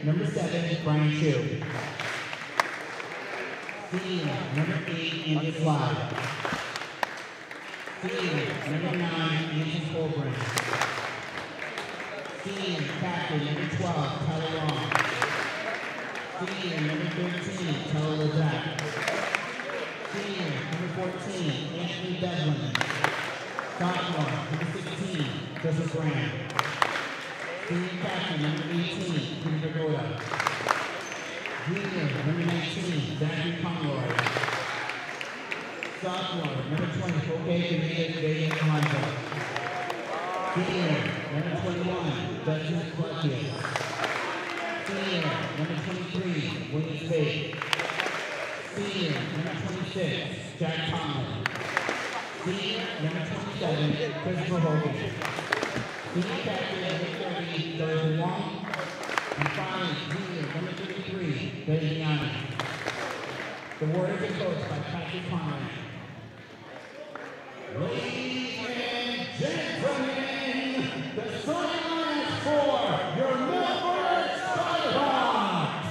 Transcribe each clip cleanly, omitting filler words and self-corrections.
number 7, Brian Chu. Senior, number 8, Andy Fly. Senior, number 9, Andy Colburn. Senior, captain, number 12, Tyler Long. Senior, number 13, Tyler Lozak. Senior, number 14, Anthony Devlin. Sophomore, number 16, Joseph Graham. Senior captain, number 18, Peter Pagoda. Junior, number 19, Zachary Conroy. Sophomore, number 20, Jose Vega Alonso. Senior, number 21, Dustin Clarkius. Senior, number 23, William Spade. Senior, number 26, Jack Tomlin. Senior, number 27, Christopher Hogan. Senior captain, number 30, Donovan Wong. And finally, junior, number 33, Ben Gianni. The Warriors are coached by Patrick Conrad. Ladies and gentlemen, the starting for your Milford Skyhawks.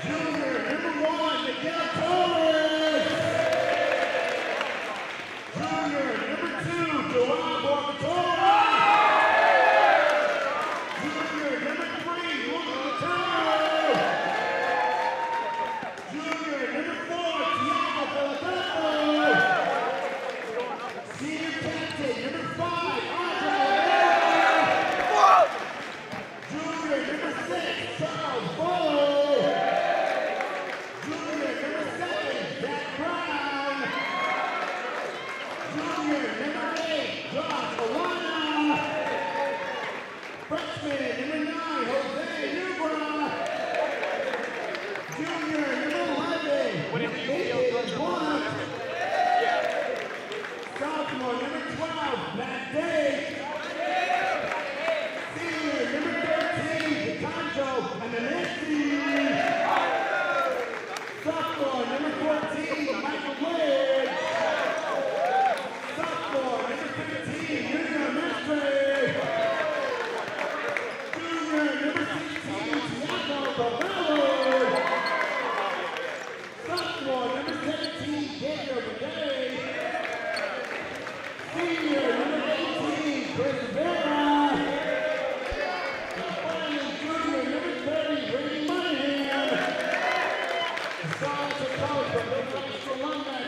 Junior, number 1, Miguel Torres. Junior, number 2, Joao Borgatore. Junior, number 3, Lucas Mateo. Junior, number 4, Tiago Filiberto. Senior captain, number 5, Andre Rivera. Junior, number 6, Charles Bolo. Junior, number 7, Zach Brown. Junior, number 8, Josh Olana. Freshman, number 9, Jose Nubra. Junior, number 11, Nathan Blunt. Sophomore, number 12, Matt Day. Senior, number 13, Vicanjo Ananesi. Sophomore, number 14, Michael Wade. Sophomore, number 15, Junior Mestre. Junior, number 16, Tiago Bavello. Sophomore, number 17, Daniel Bidet. Senior, number 18, Chris Vera. And finally, junior, number 30, Brady Monahan. The Scarlet are coached by Midwest alumni,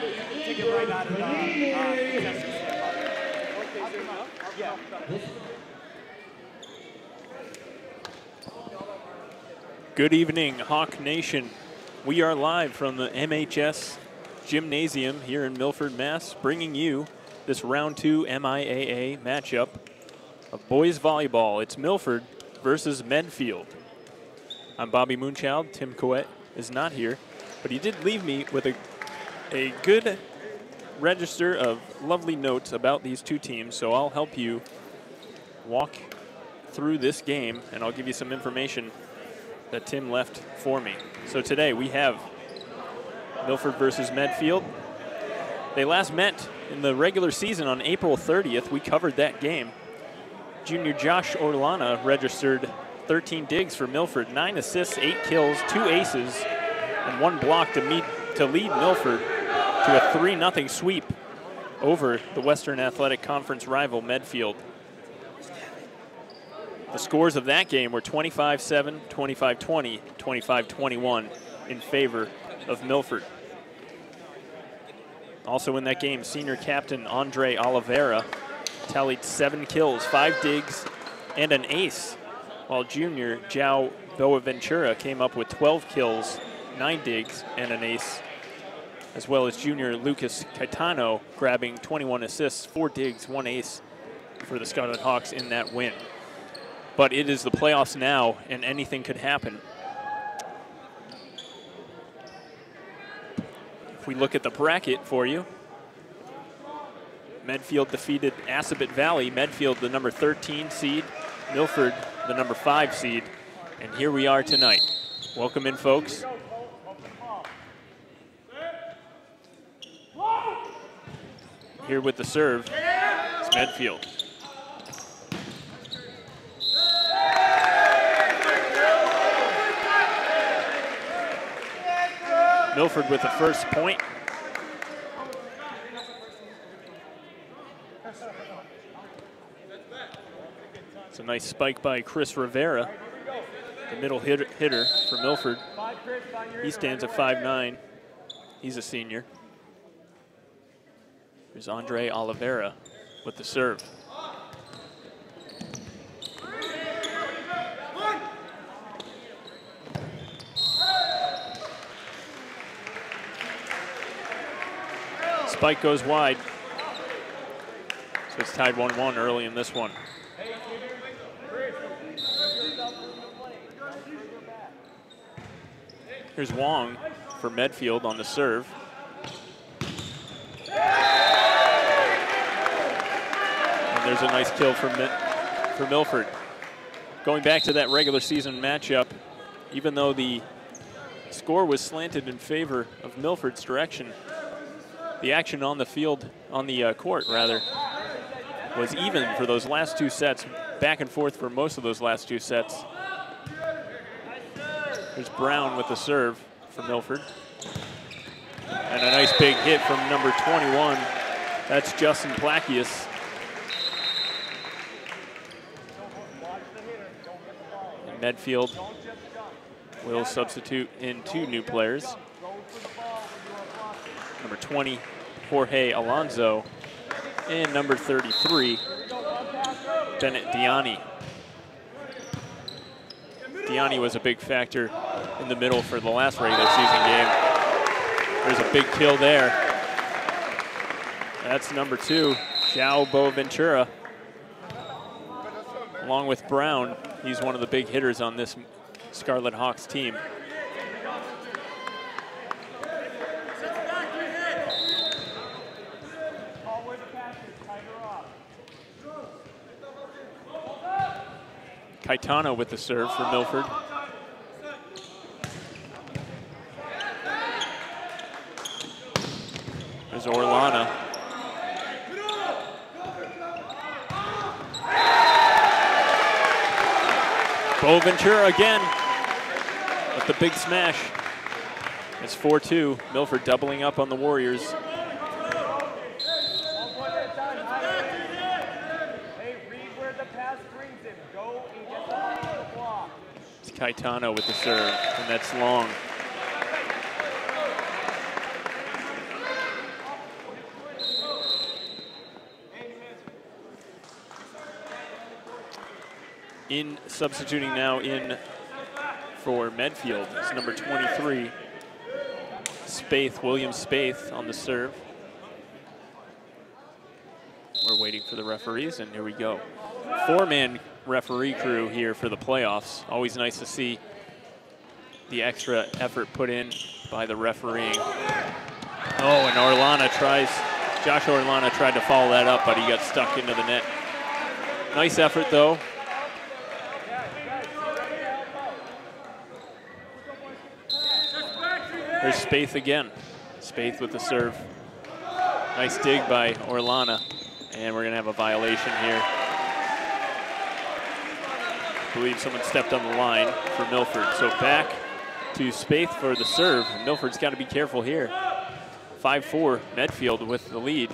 Good evening, Hawk Nation. We are live from the MHS Gymnasium here in Milford, Mass, bringing you this round 2 MIAA matchup of boys volleyball. It's Milford versus Medfield. I'm Bobby Moonchild. Tim Coet is not here, but he did leave me with a good register of lovely notes about these two teams, so I'll help you walk through this game, and I'll give you some information that Tim left for me. So today we have Milford versus Medfield. They last met in the regular season on April 30th. We covered that game. Junior Josh Orlana registered 13 digs for Milford, 9 assists, 8 kills, 2 aces, and 1 block to lead Milford to a 3-0 sweep over the Western Athletic Conference rival Medfield. The scores of that game were 25-7, 25-20, 25-21 in favor of Milford. Also in that game, senior captain Andre Oliveira tallied 7 kills, 5 digs, and an ace, while junior João Boaventura came up with 12 kills, 9 digs, and an ace, as well as junior Lucas Caetano grabbing 21 assists, 4 digs, 1 ace for the Scarlet Hawks in that win. But it is the playoffs now, and anything could happen. If we look at the bracket for you, Medfield defeated Assabet Valley. Medfield, the number 13 seed. Milford, the number 5 seed. And here we are tonight. Welcome in, folks. Here with the serve is Medfield. Milford with the first point. It's a nice spike by Chris Rivera, the middle hitter for Milford. He stands at 5'9". He's a senior. There's Andre Oliveira with the serve. Spike goes wide. So it's tied 1-1 early in this one. Here's Wong for Medfield on the serve. And there's a nice kill for Milford. Going back to that regular season matchup, even though the score was slanted in favor of Milford's direction, the action on the field, on the court rather, was even for those last two sets, back and forth for most of those last two sets. There's Brown with the serve for Milford. And a nice big hit from number 21. That's Justin Placius. And Medfield will substitute in two new players. Number 20, Jorge Alonso, and number 33, Bennett Diani. Diani was a big factor in the middle for the last regular season game. There's a big kill there. That's number 2, João Boaventura. Along with Brown, he's one of the big hitters on this Scarlet Hawks team. Caetano with the serve for Milford. There's Orlana. Boaventura again with the big smash. It's 4-2. Milford doubling up on the Warriors. Caetano with the serve, and that's long. In substituting now in for Medfield is number 23, William Spaeth on the serve. We're waiting for the referees, and here we go. 4-man referee crew here for the playoffs. Always nice to see the extra effort put in by the refereeing. Oh, and Josh Orlana tried to follow that up, but he got stuck into the net. Nice effort, though. There's Spaeth again. Spaeth with the serve. Nice dig by Orlana, and we're gonna have a violation here. I believe someone stepped on the line for Milford. So back to Spaeth for the serve. Milford's got to be careful here. 5-4, Medfield with the lead.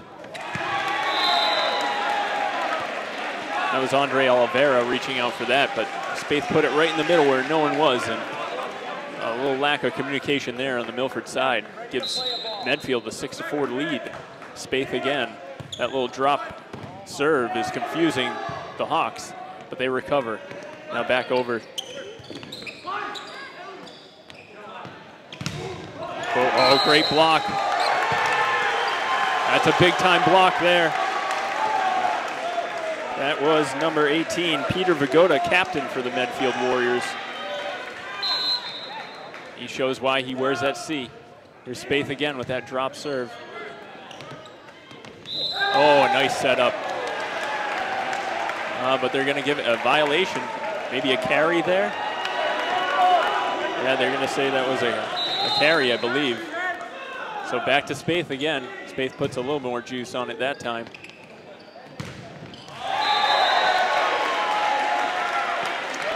That was Andre Oliveira reaching out for that, but Spaeth put it right in the middle where no one was, and a little lack of communication there on the Milford side gives Medfield a 6-4 lead. Spaeth again. That little drop serve is confusing the Hawks, but they recover. Now back over. Oh, great block. That's a big time block there. That was number 18, Peter Vigoda, captain for the Medfield Warriors. He shows why he wears that C. Here's Spaeth again with that drop serve. Oh, a nice setup. But they're gonna give it a violation. Maybe a carry there? Yeah, they're gonna say that was a carry, I believe. So back to Spaeth again. Spaeth puts a little more juice on it that time.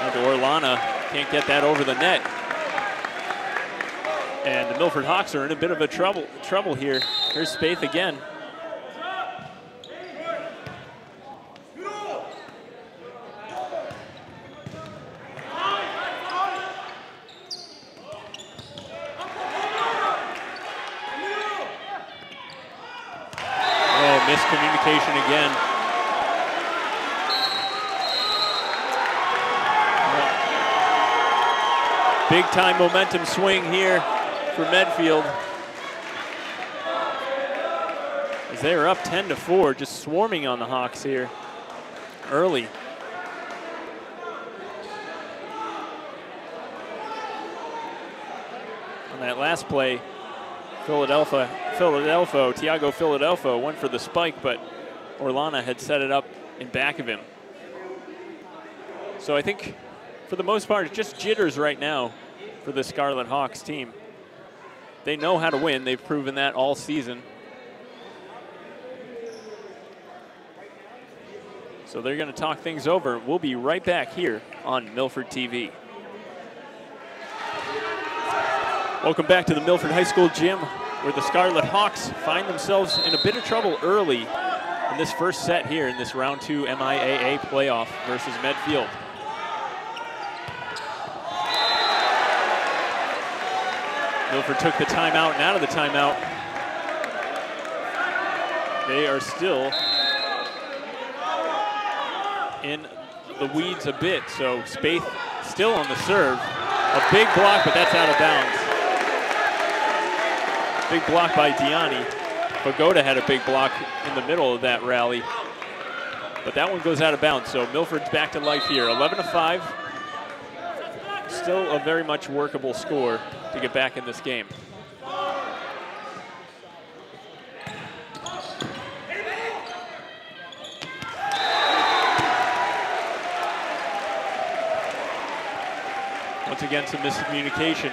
And Orlana can't get that over the net. And the Milford Hawks are in a bit of a trouble here. Here's Spaeth again. Oh, miscommunication again. Big time momentum swing here for Medfield. As they are up 10-4, just swarming on the Hawks here early. On that last play, Tiago Philadelphia went for the spike, but Orlana had set it up in back of him. So I think for the most part, it's just jitters right now for the Scarlet Hawks team. They know how to win. They've proven that all season. So they're going to talk things over. We'll be right back here on Milford TV. Welcome back to the Milford High School gym, where the Scarlet Hawks find themselves in a bit of trouble early in this first set here in this round 2 MIAA playoff versus Medfield. Milford took the timeout, and out of the timeout, they are still in the weeds a bit. So Spaeth still on the serve. A big block, but that's out of bounds. Big block by Diani. Pagoda had a big block in the middle of that rally, but that one goes out of bounds. So Milford's back to life here. 11-5. Still a very much workable score to get back in this game. Once again, some miscommunication.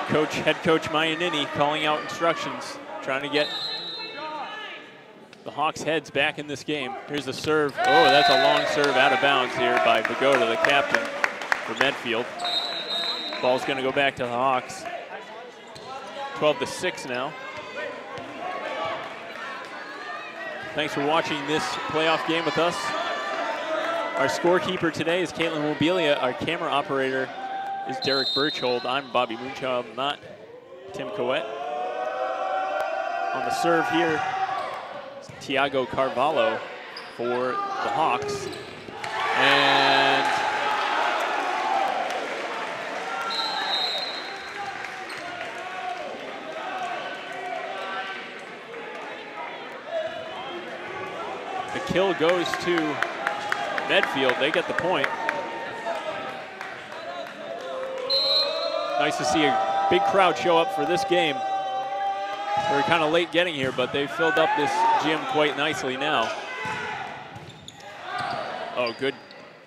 Head coach Mayanini calling out instructions, trying to get the Hawks' heads back in this game. Here's the serve. Oh, that's a long serve out of bounds here by Pagoda, the captain for Medfield. Ball's going to go back to the Hawks. 12-6 now. Thanks for watching this playoff game with us. Our scorekeeper today is Caitlin Mobilia. Our camera operator is Derek Birchhold. I'm Bobby Moonchild, not Tim Coet. On the serve here, Tiago Carvalho for the Hawks. And the kill goes to Medfield. They get the point. Nice to see a big crowd show up for this game. We were kind of late getting here, but they filled up this gym quite nicely now. Oh, good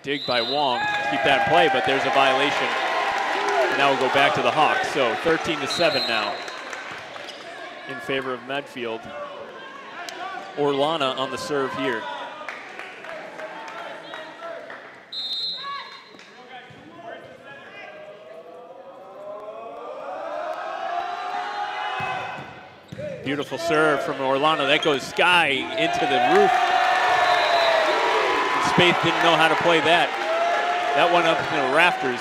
dig by Wong. Keep that in play, but there's a violation. And now we'll go back to the Hawks. So 13-7 now in favor of Medfield. Orlana on the serve here. Beautiful serve from Orlana. That goes sky into the roof. And Spaeth didn't know how to play that. That went up in the rafters.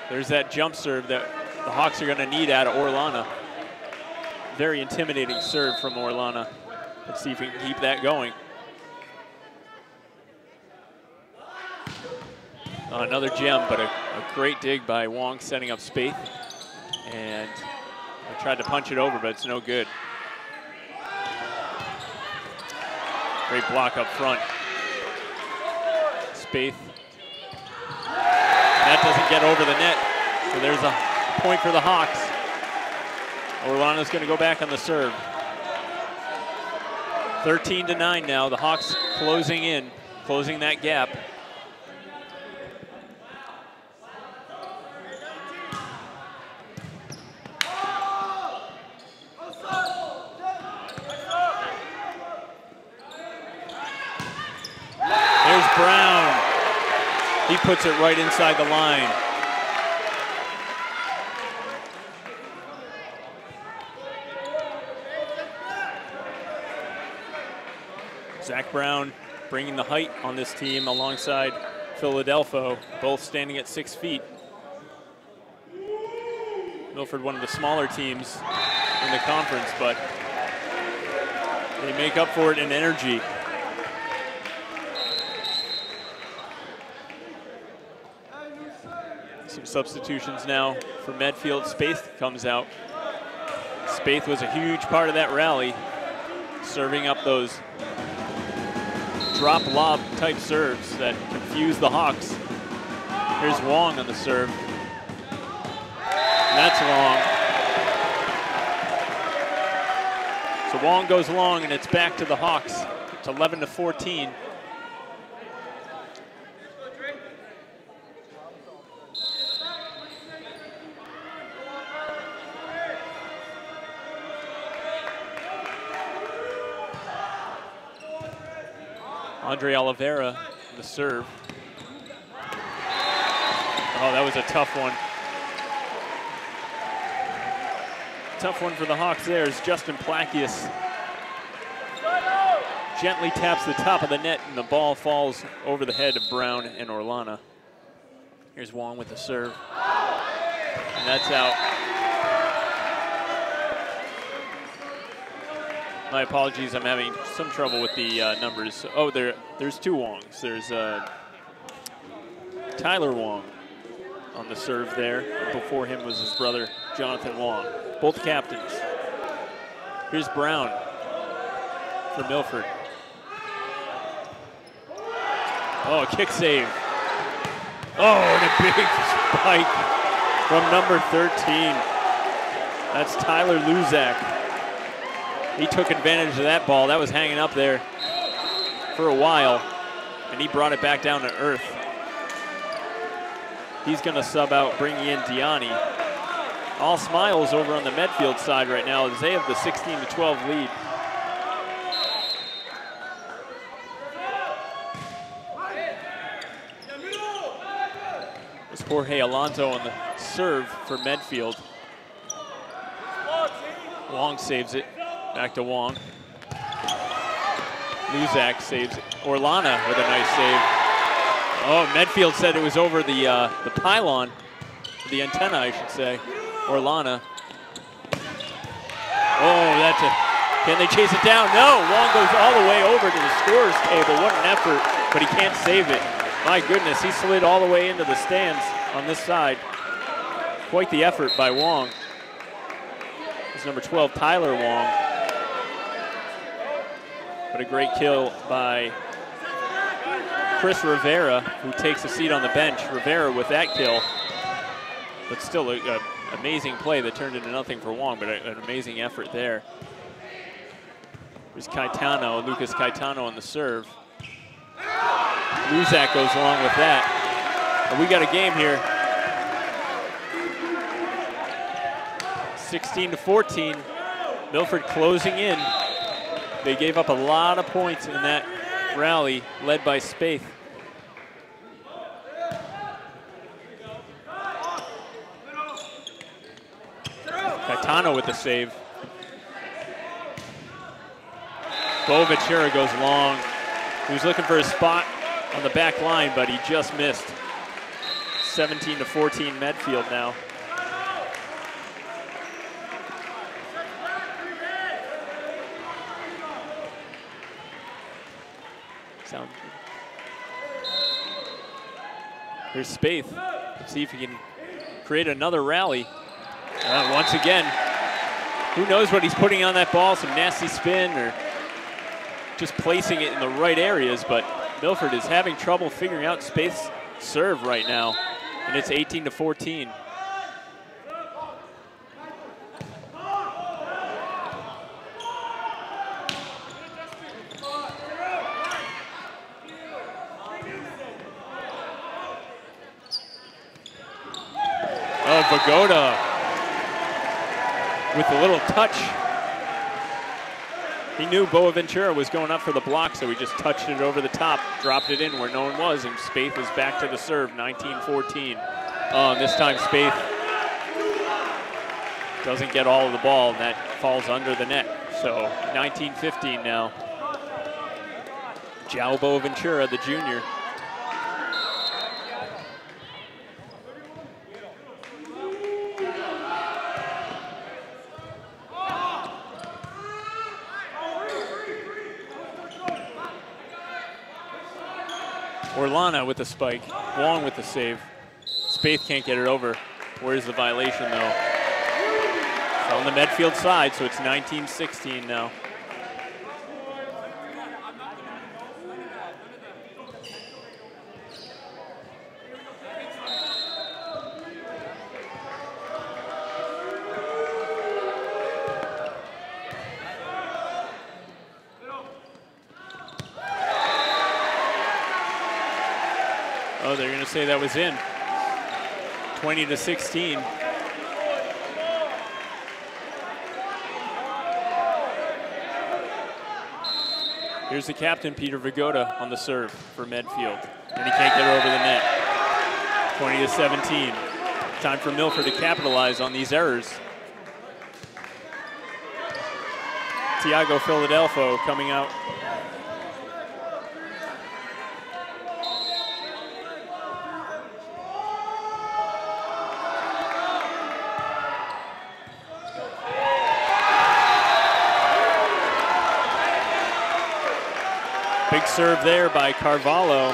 There's that jump serve that the Hawks are going to need out of Orlana. Very intimidating serve from Orlana. Let's see if we can keep that going. Another gem, but a great dig by Wong setting up Spaeth. And I tried to punch it over, but it's no good. Great block up front. Spaeth. That doesn't get over the net. So there's a point for the Hawks. Orlana's going to go back on the serve. 13-9 now. The Hawks closing in, closing that gap. He puts it right inside the line. Zach Brown bringing the height on this team alongside Philadelphia, both standing at 6 feet. Milford, one of the smaller teams in the conference, but they make up for it in energy. Some substitutions now for Medfield. Spaeth comes out. Spaeth was a huge part of that rally, serving up those drop lob type serves that confuse the Hawks. Here's Wong on the serve. And that's long. So Wong goes long, and it's back to the Hawks. It's 11-14. Andre Oliveira, the serve. Oh, that was a tough one. Tough one for the Hawks there as Justin Plakius gently taps the top of the net, and the ball falls over the head of Brown and Orlana. Here's Wong with the serve. And that's out. My apologies, I'm having some trouble with the numbers. Oh, there's two Wongs. There's Tyler Wong on the serve there. Before him was his brother, Jonathan Wong, both captains. Here's Brown for Milford. Oh, a kick save. Oh, and a big spike from number 13. That's Tyler Luzak. He took advantage of that ball. That was hanging up there for a while, and he brought it back down to earth. He's going to sub out, bringing in Diani. All smiles over on the Medfield side right now as they have the 16-12 lead. It's Jorge Alonso on the serve for Medfield. Wong saves it. Back to Wong. Luzak saves it. Orlana with a nice save. Oh, Medfield said it was over the pylon, the antenna, I should say. Orlana. Oh, that's a, can they chase it down? No, Wong goes all the way over to the scorer's table. What an effort, but he can't save it. My goodness, he slid all the way into the stands on this side. Quite the effort by Wong. It's number 12, Tyler Wong. But a great kill by Chris Rivera, who takes a seat on the bench. Rivera with that kill, but still an amazing play that turned into nothing for Wong, but an amazing effort there. There's Caetano, Lucas Caetano on the serve. Luzak goes along with that. And we got a game here. 16-14, Milford closing in. They gave up a lot of points in that rally, led by Spaeth. Caetano with the save. Bo Ventura goes long. He was looking for a spot on the back line, but he just missed. 17-14 Medfield now. Here's Spaeth. Let's see if he can create another rally. Once again, who knows what he's putting on that ball, some nasty spin or just placing it in the right areas, but Milford is having trouble figuring out Spaeth's serve right now, and it's 18-14. Pagoda with a little touch. He knew Boaventura was going up for the block, so he just touched it over the top, dropped it in where no one was, and Spaeth was back to the serve, 19-14. And this time Spaeth doesn't get all of the ball, and that falls under the net. So 19-15 now. Jalbo Ventura, the junior. Orlana with the spike, Wong with the save. Spaeth can't get it over. Where's the violation though? It's on the Medfield side, so it's 19-16 now. Oh, they're gonna say that was in. 20-16. Here's the captain, Peter Vigoda, on the serve for Medfield, and he can't get her over the net. 20-17. Time for Milford to capitalize on these errors. Tiago Philadelphia coming out. Big serve there by Carvalho.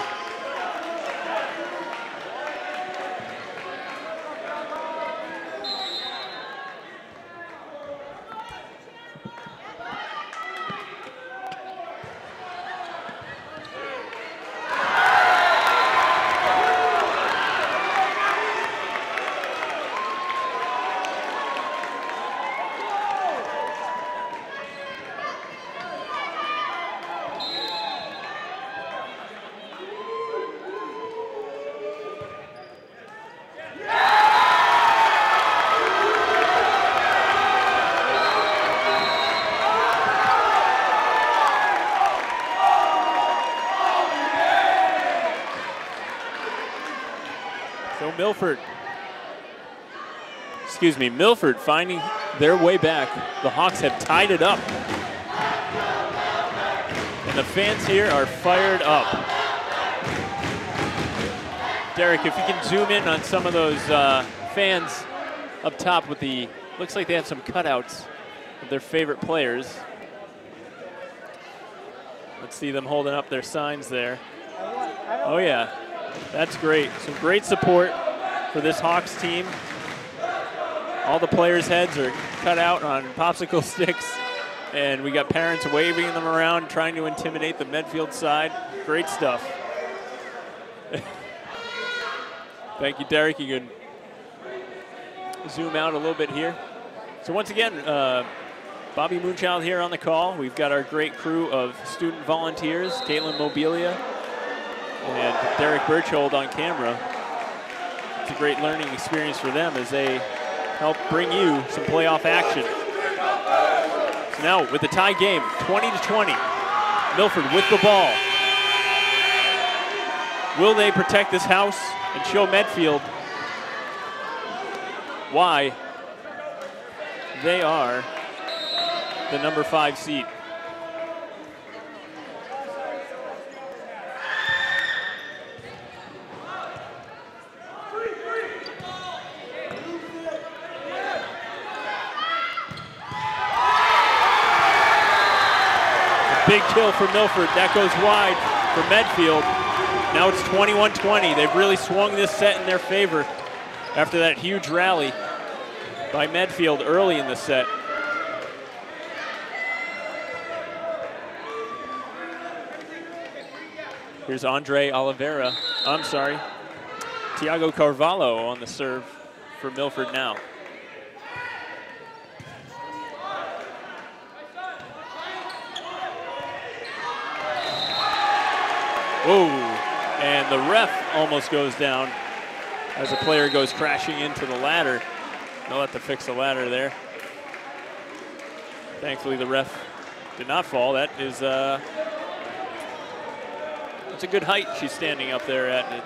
Milford finding their way back. The Hawks have tied it up. And the fans here are fired up. Derek, if you can zoom in on some of those fans up top with the, looks like they have some cutouts of their favorite players. Let's see them holding up their signs there. Oh yeah, that's great. Some great support for this Hawks team. All the players' heads are cut out on popsicle sticks, and we got parents waving them around, trying to intimidate the Medfield side. Great stuff. Thank you, Derek. You can zoom out a little bit here. So once again, Bobby Moonchild here on the call. We've got our great crew of student volunteers, Caitlin Mobilia and Derek Birchold on camera. It's a great learning experience for them as they help bring you some playoff action. So now with the tie game, 20-20, Milford with the ball. Will they protect this house and show Medfield why they are the number 5 seed? Big kill for Milford. That goes wide for Medfield. Now it's 21-20. They've really swung this set in their favor after that huge rally by Medfield early in the set. Here's Andre Oliveira. I'm sorry. Tiago Carvalho on the serve for Milford now. Whoa, and the ref almost goes down as a player goes crashing into the ladder. They'll have to fix the ladder there. Thankfully, the ref did not fall. That is, that's a good height she's standing up there at.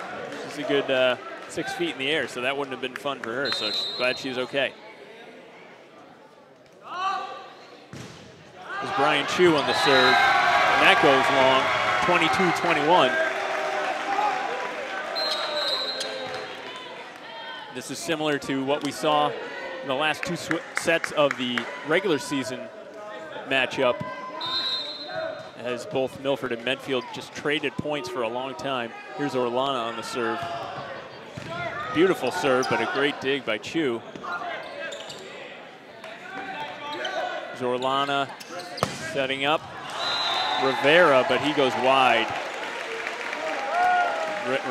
She's a good 6 feet in the air, so that wouldn't have been fun for her, so glad she's okay. There's Brian Chu on the serve, and that goes long. 22-21. This is similar to what we saw in the last two sets of the regular season matchup, as both Milford and Medfield just traded points for a long time. Here's Orlana on the serve. Beautiful serve, but a great dig by Chu. Here's Orlana setting up Rivera, but he goes wide.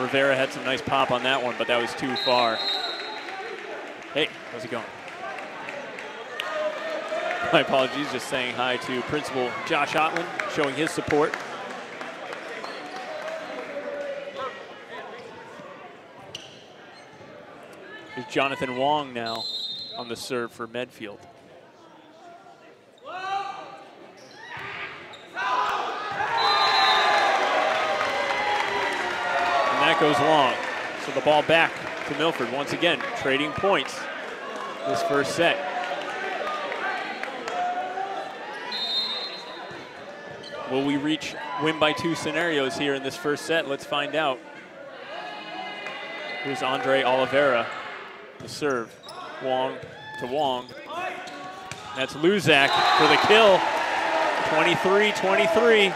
Rivera had some nice pop on that one, but that was too far. Hey, how's it going? My apologies, just saying hi to Principal Josh Otland, showing his support. Here's Jonathan Wong now on the serve for Medfield. And that goes long. So the ball back to Milford once again, trading points this first set. Will we reach win by 2 scenarios here in this first set? Let's find out. Here's Andre Oliveira, the serve. Wong to Wong. That's Luzak for the kill. 23-23.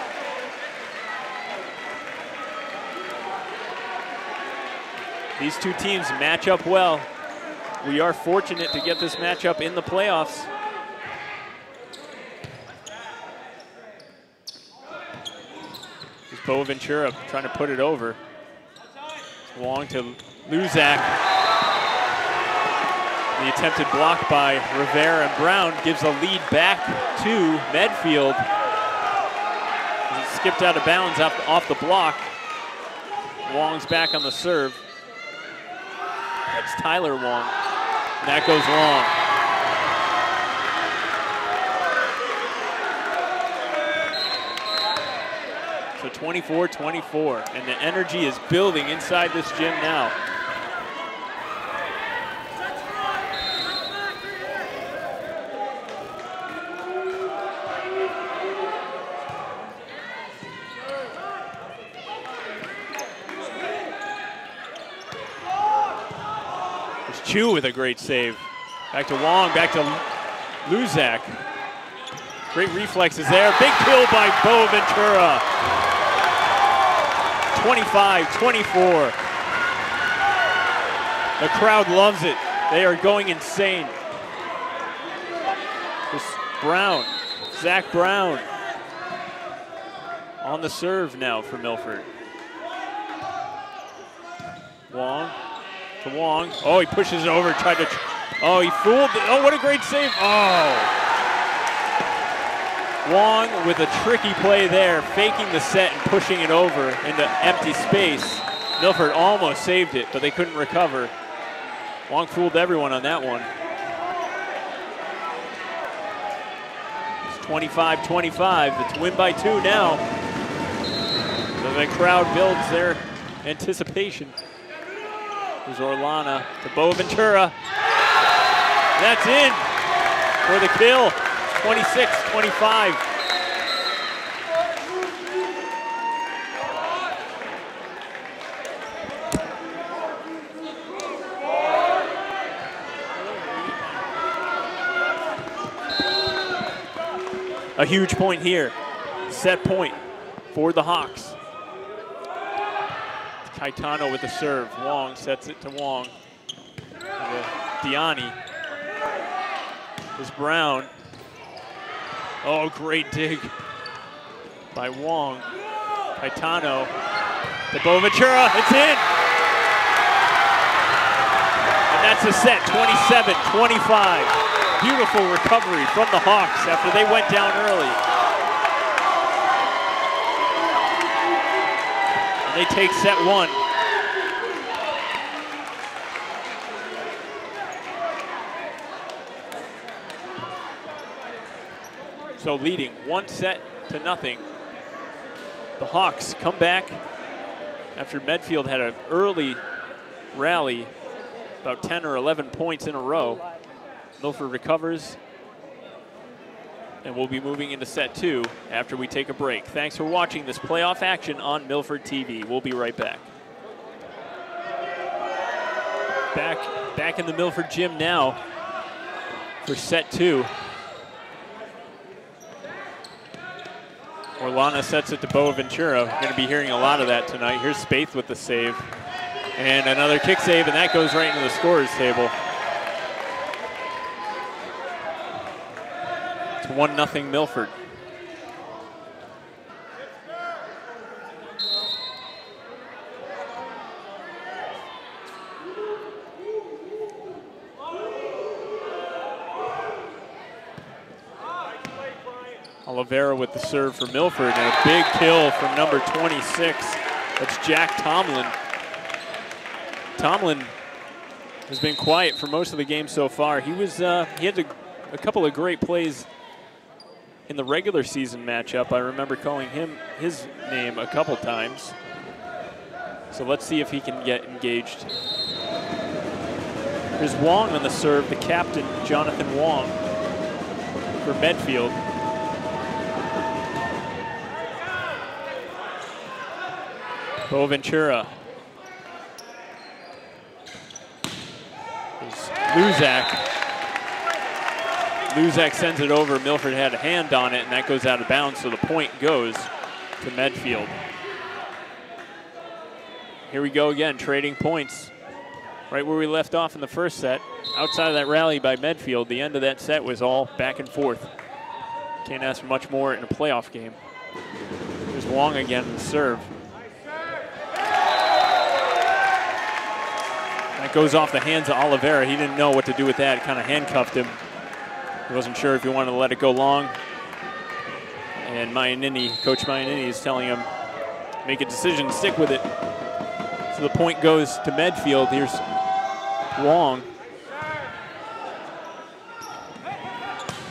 These two teams match up well. We are fortunate to get this matchup in the playoffs. Here's Boaventura trying to put it over. Wong to Luzak. The attempted block by Rivera and Brown gives a lead back to Medfield. It skipped out of bounds off the block. Wong's back on the serve. That's Tyler Wong. And that goes long. So 24-24, and the energy is building inside this gym now. Chu with a great save. Back to Wong, back to Luzak. Great reflexes there. Big kill by Boaventura. 25-24. The crowd loves it. They are going insane. This Brown, Zach Brown on the serve now for Milford. Wong to Wong. Oh, he pushes it over, tried to, oh, he fooled, oh, what a great save. Oh. Wong with a tricky play there, faking the set and pushing it over into empty space. Milford almost saved it, but they couldn't recover. Wong fooled everyone on that one. It's 25-25, it's win by 2 now. So the crowd builds their anticipation. There's Orlana to Boaventura. That's in for the kill. 26-25. A huge point here. Set point for the Hawks. Caetano with the serve. Wong sets it to Wong. Diani. There's Brown. Oh, great dig by Wong. Caetano to Boaventura. It's in. And that's a set, 27-25. Beautiful recovery from the Hawks after they went down early. And they take set 1. So leading 1-0. The Hawks come back after Medfield had an early rally, about 10 or 11 points in a row. Milford recovers. And we'll be moving into set 2 after we take a break. Thanks for watching this playoff action on Milford TV. We'll be right back. Back in the Milford gym now for set 2. Orlana sets it to Boaventura. We're going to be hearing a lot of that tonight. Here's Spaeth with the save. And another kick save, and that goes right into the scorer's table. It's 1-0 Milford. Oliveira with the serve for Milford, and a big kill from number 26. That's Jack Tomlin. Tomlin has been quiet for most of the game so far. He had a couple of great plays in the regular season matchup. I remember calling his name a couple times. So let's see if he can get engaged. There's Wong on the serve, the captain, Jonathan Wong, for Medfield. Boaventura. Luzak sends it over. Milford had a hand on it, and that goes out of bounds, so the point goes to Medfield. Here we go again, trading points. Right where we left off in the first set. Outside of that rally by Medfield, the end of that set was all back and forth. Can't ask for much more in a playoff game. There's Wong again in the serve. That goes off the hands of Oliveira. He didn't know what to do with that. It kind of handcuffed him. He wasn't sure if he wanted to let it go long. And Coach Mayanini is telling him, make a decision, stick with it. So the point goes to Medfield. Here's Wong.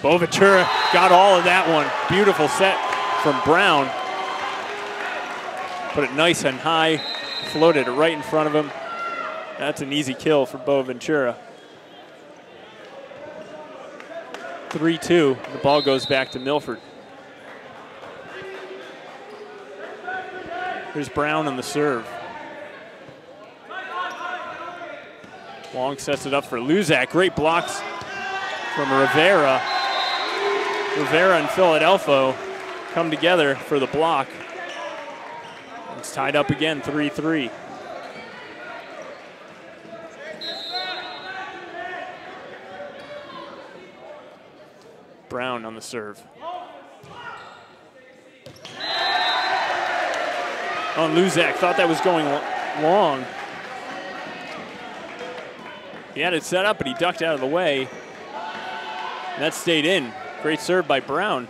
Boaventura got all of that one. Beautiful set from Brown. Put it nice and high, floated it right in front of him. That's an easy kill for Boaventura. 3-2, the ball goes back to Milford. Here's Brown on the serve. Wong sets it up for Luzak. Great blocks from Rivera. Rivera and Philadelphia come together for the block. It's tied up again, 3-3. Brown on the serve. On Luzak, thought that was going long. He had it set up, but he ducked out of the way. And that stayed in. Great serve by Brown.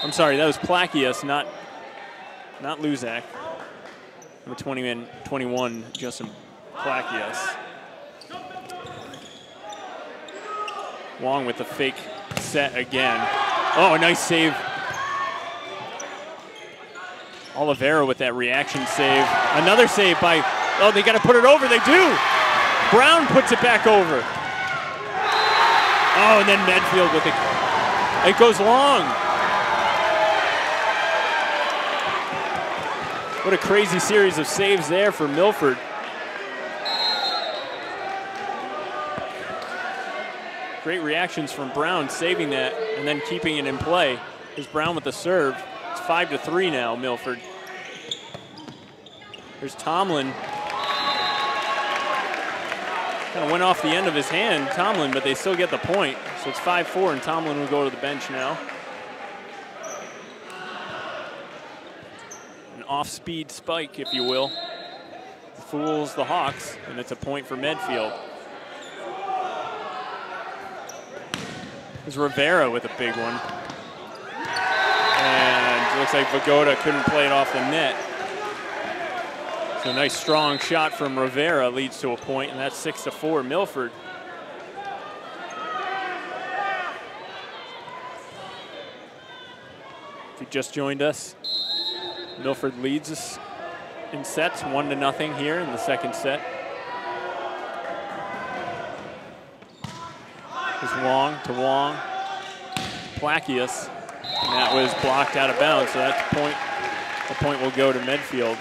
I'm sorry, that was Plakias, not Luzak. Number 20 and 21, Justin Plakias. Wong with the fake set again. Oh, a nice save. Oliveira with that reaction save. Another save by, oh, they got to put it over. They do. Brown puts it back over. Oh, and then Medfield with it. It goes long. What a crazy series of saves there for Milford. Great reactions from Brown, saving that and then keeping it in play. Here's Brown with the serve. It's 5-3 now, Milford. There's Tomlin. Kind of went off the end of his hand, Tomlin, but they still get the point. So it's 5-4, and Tomlin will go to the bench now. An off-speed spike, if you will. Fools the Hawks, and it's a point for Medfield. There's Rivera with a big one. And it looks like Vagoda couldn't play it off the net. So a nice strong shot from Rivera leads to a point, and that's 6-4 Milford. If you just joined us, Milford leads us in sets, 1-0 here in the second set. Is Wong to Wong. Placius. And that was blocked out of bounds, so that's a point. The point will go to Medfield.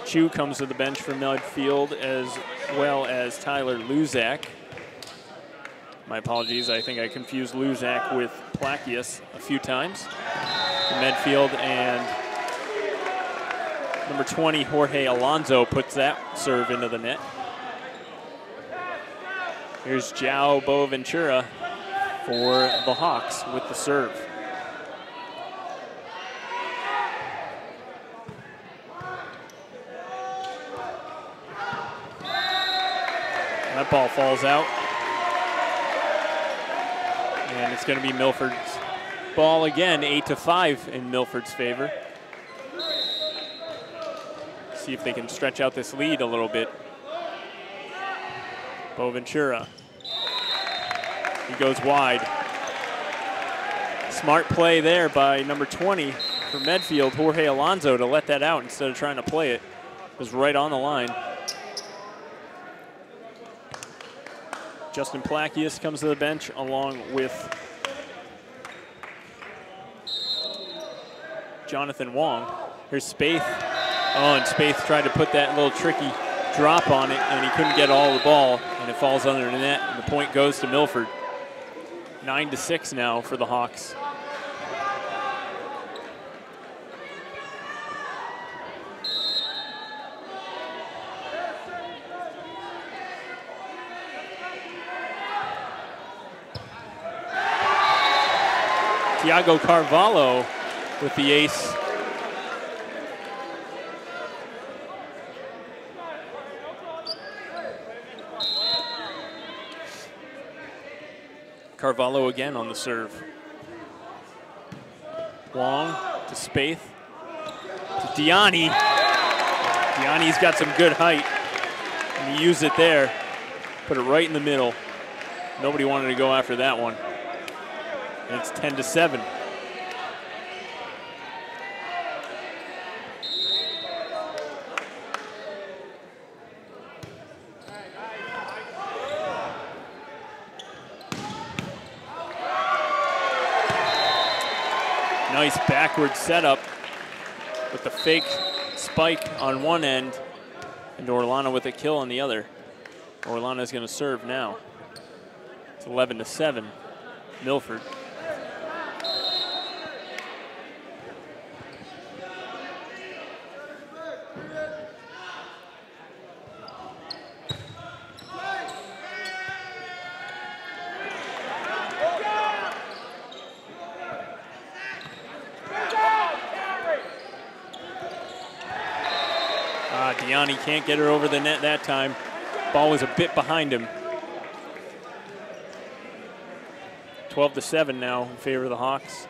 Chu comes to the bench for Medfield, as well as Tyler Luzak. My apologies, I think I confused Luzak with Placius a few times. For Medfield, and number 20, Jorge Alonso, puts that serve into the net. Here's João Boaventura for the Hawks with the serve. That ball falls out. And it's going to be Milford's ball again, 8-5 in Milford's favor. See if they can stretch out this lead a little bit. Boaventura. He goes wide. Smart play there by number 20 for Medfield, Jorge Alonso, to let that out instead of trying to play it. It was right on the line. Justin Placius comes to the bench along with Jonathan Wong. Here's Spaeth. Oh, and Spaeth tried to put that little tricky drop on it, and he couldn't get all the ball, and it falls under the net, and the point goes to Milford. 9-6 now for the Hawks. Thiago Carvalho with the ace. Carvalho again on the serve. Wong to Spaeth. To Diani. Diani's got some good height. And he used it there. Put it right in the middle. Nobody wanted to go after that one. And it's 10-7. Nice backward setup with the fake spike on one end and Orlana with a kill on the other. Orlana's going to serve now. It's 11-7, Milford. Diani can't get her over the net that time. Ball was a bit behind him. 12-7 now in favor of the Hawks.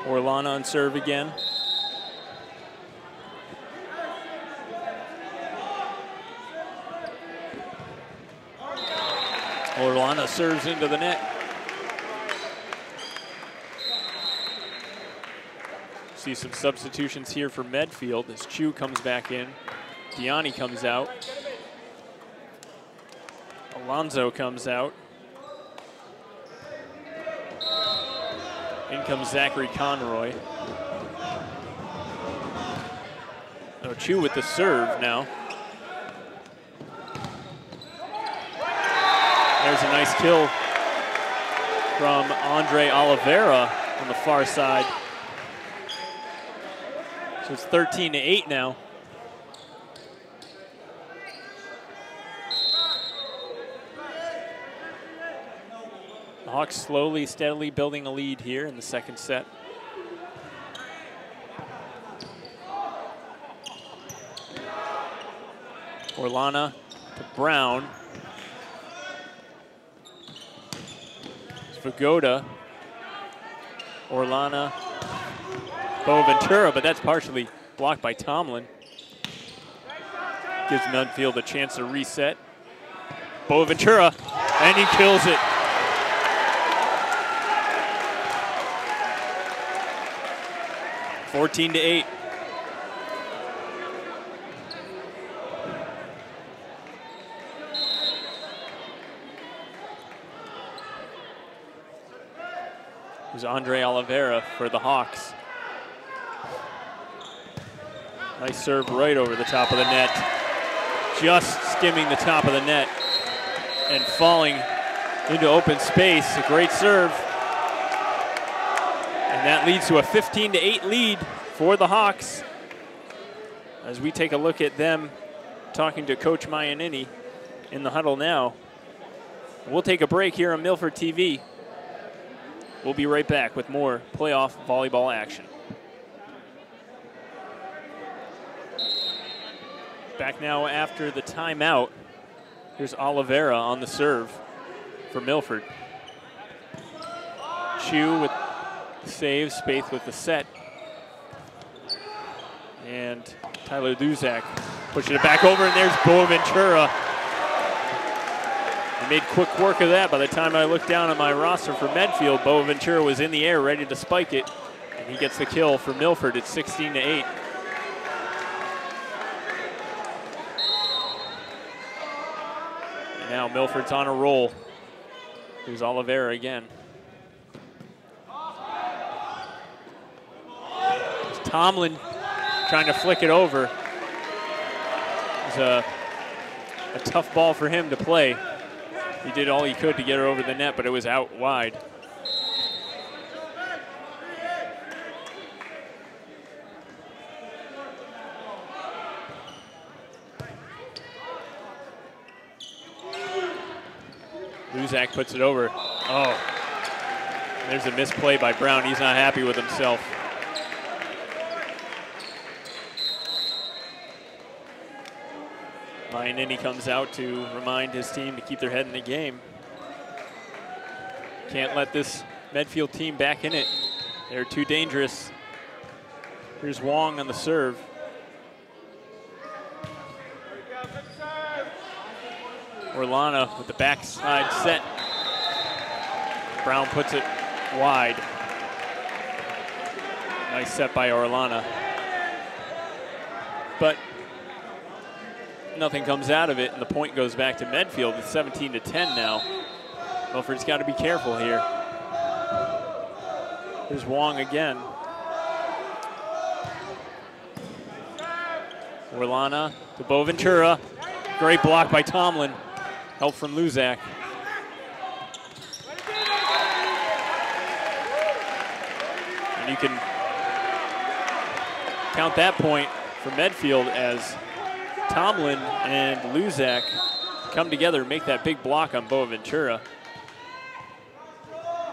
Orlana on serve again. Orlana serves into the net. See some substitutions here for Medfield as Chu comes back in. Diani comes out. Alonso comes out. In comes Zachary Conroy. Oh, Chu with the serve now. There's a nice kill from Andre Oliveira on the far side. So it's 13-8 now. The Hawks slowly, steadily building a lead here in the second set. Orlana to Brown. Svoboda. Orlana. Boaventura, but that's partially blocked by Tomlin. Gives Medfield a chance to reset. Boaventura, and he kills it. (14-8). There's Andre Oliveira for the Hawks. Nice serve right over the top of the net. Just skimming the top of the net and falling into open space. A great serve. And that leads to a 15-8 lead for the Hawks. As we take a look at them talking to Coach Mayanini in the huddle now. We'll take a break here on Milford TV. We'll be right back with more playoff volleyball action. Back now after the timeout. Here's Oliveira on the serve for Milford. Chu with the save, Spaeth with the set. And Tyler Luzak pushing it back over, and there's Boaventura. He made quick work of that. By the time I looked down at my roster for Medfield, Boaventura was in the air ready to spike it, and he gets the kill for Milford. It's 16-8. And now Milford's on a roll. Here's Oliveira again. There's Tomlin trying to flick it over. It was a tough ball for him to play. He did all he could to get her over the net, but it was out wide. Luzak puts it over. Oh, there's a misplay by Brown. He's not happy with himself. Mayanini comes out to remind his team to keep their head in the game. Can't let this Medfield team back in it. They're too dangerous. Here's Wong on the serve. Orlana with the backside set. Brown puts it wide. Nice set by Orlana. But nothing comes out of it, and the point goes back to Medfield. It's 17-10 now. Milford's got to be careful here. Here's Wong again. Orlana to Boaventura. Great block by Tomlin. Help from Luzak. And you can count that point for Medfield as Tomlin and Luzak come together and make that big block on Boaventura.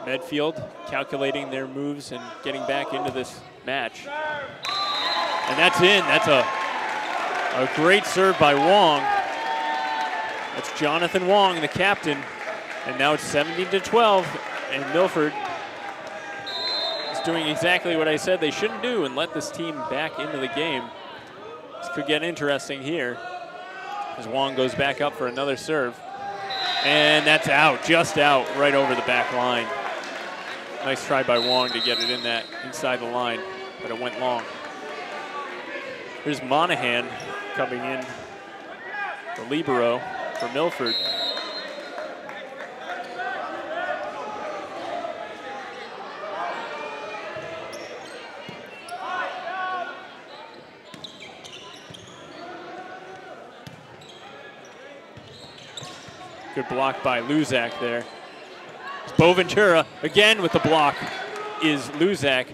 Medfield calculating their moves and getting back into this match. And that's in. That's a great serve by Wong. That's Jonathan Wong, the captain. And now it's 17-12, and Milford is doing exactly what I said they shouldn't do and let this team back into the game. This could get interesting here as Wong goes back up for another serve. And that's out, just out, right over the back line. Nice try by Wong to get it in that inside the line, but it went long. Here's Monahan coming in, the libero for Milford. Good block by Luzak there. Boaventura again with the block is Luzak.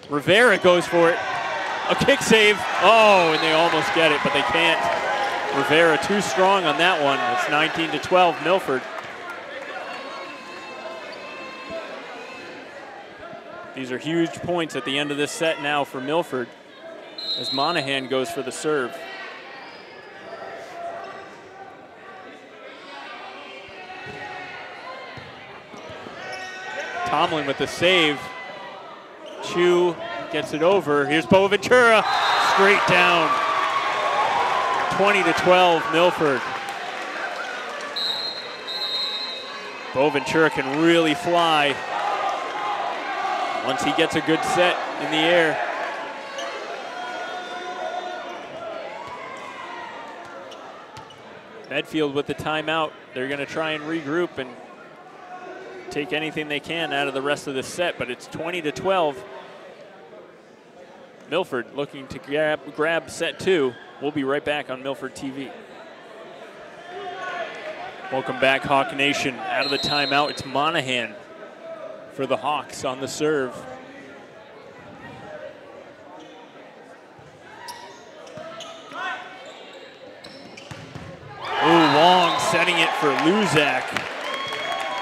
Rivera goes for it. A kick save. Oh, and they almost get it, but they can't. Rivera too strong on that one. It's 19-12 Milford. These are huge points at the end of this set now for Milford as Monahan goes for the serve. Tomlin with the save. Chu gets it over. Here's Boaventura, straight down. 20-12 Milford. Boaventura can really fly once he gets a good set in the air. Medfield with the timeout. They're going to try and regroup and take anything they can out of the rest of this set, but it's 20-12. Milford looking to grab set 2. We'll be right back on Milford TV. Welcome back, Hawk Nation. Out of the timeout, it's Monahan for the Hawks on the serve. Ooh, Wong setting it for Luzak.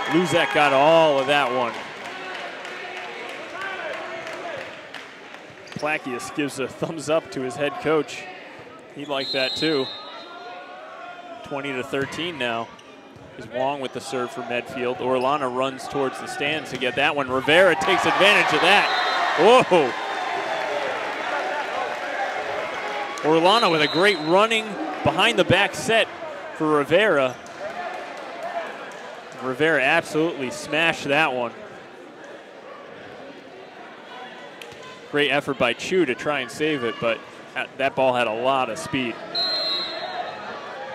Luzak got all of that one. Plakius gives a thumbs up to his head coach. He liked that too. 20-13 now. Is Wong with the serve for Medfield. Orlana runs towards the stands to get that one. Rivera takes advantage of that. Whoa! Orlana with a great running behind the back set for Rivera. Rivera absolutely smashed that one. Great effort by Chu to try and save it, but that ball had a lot of speed.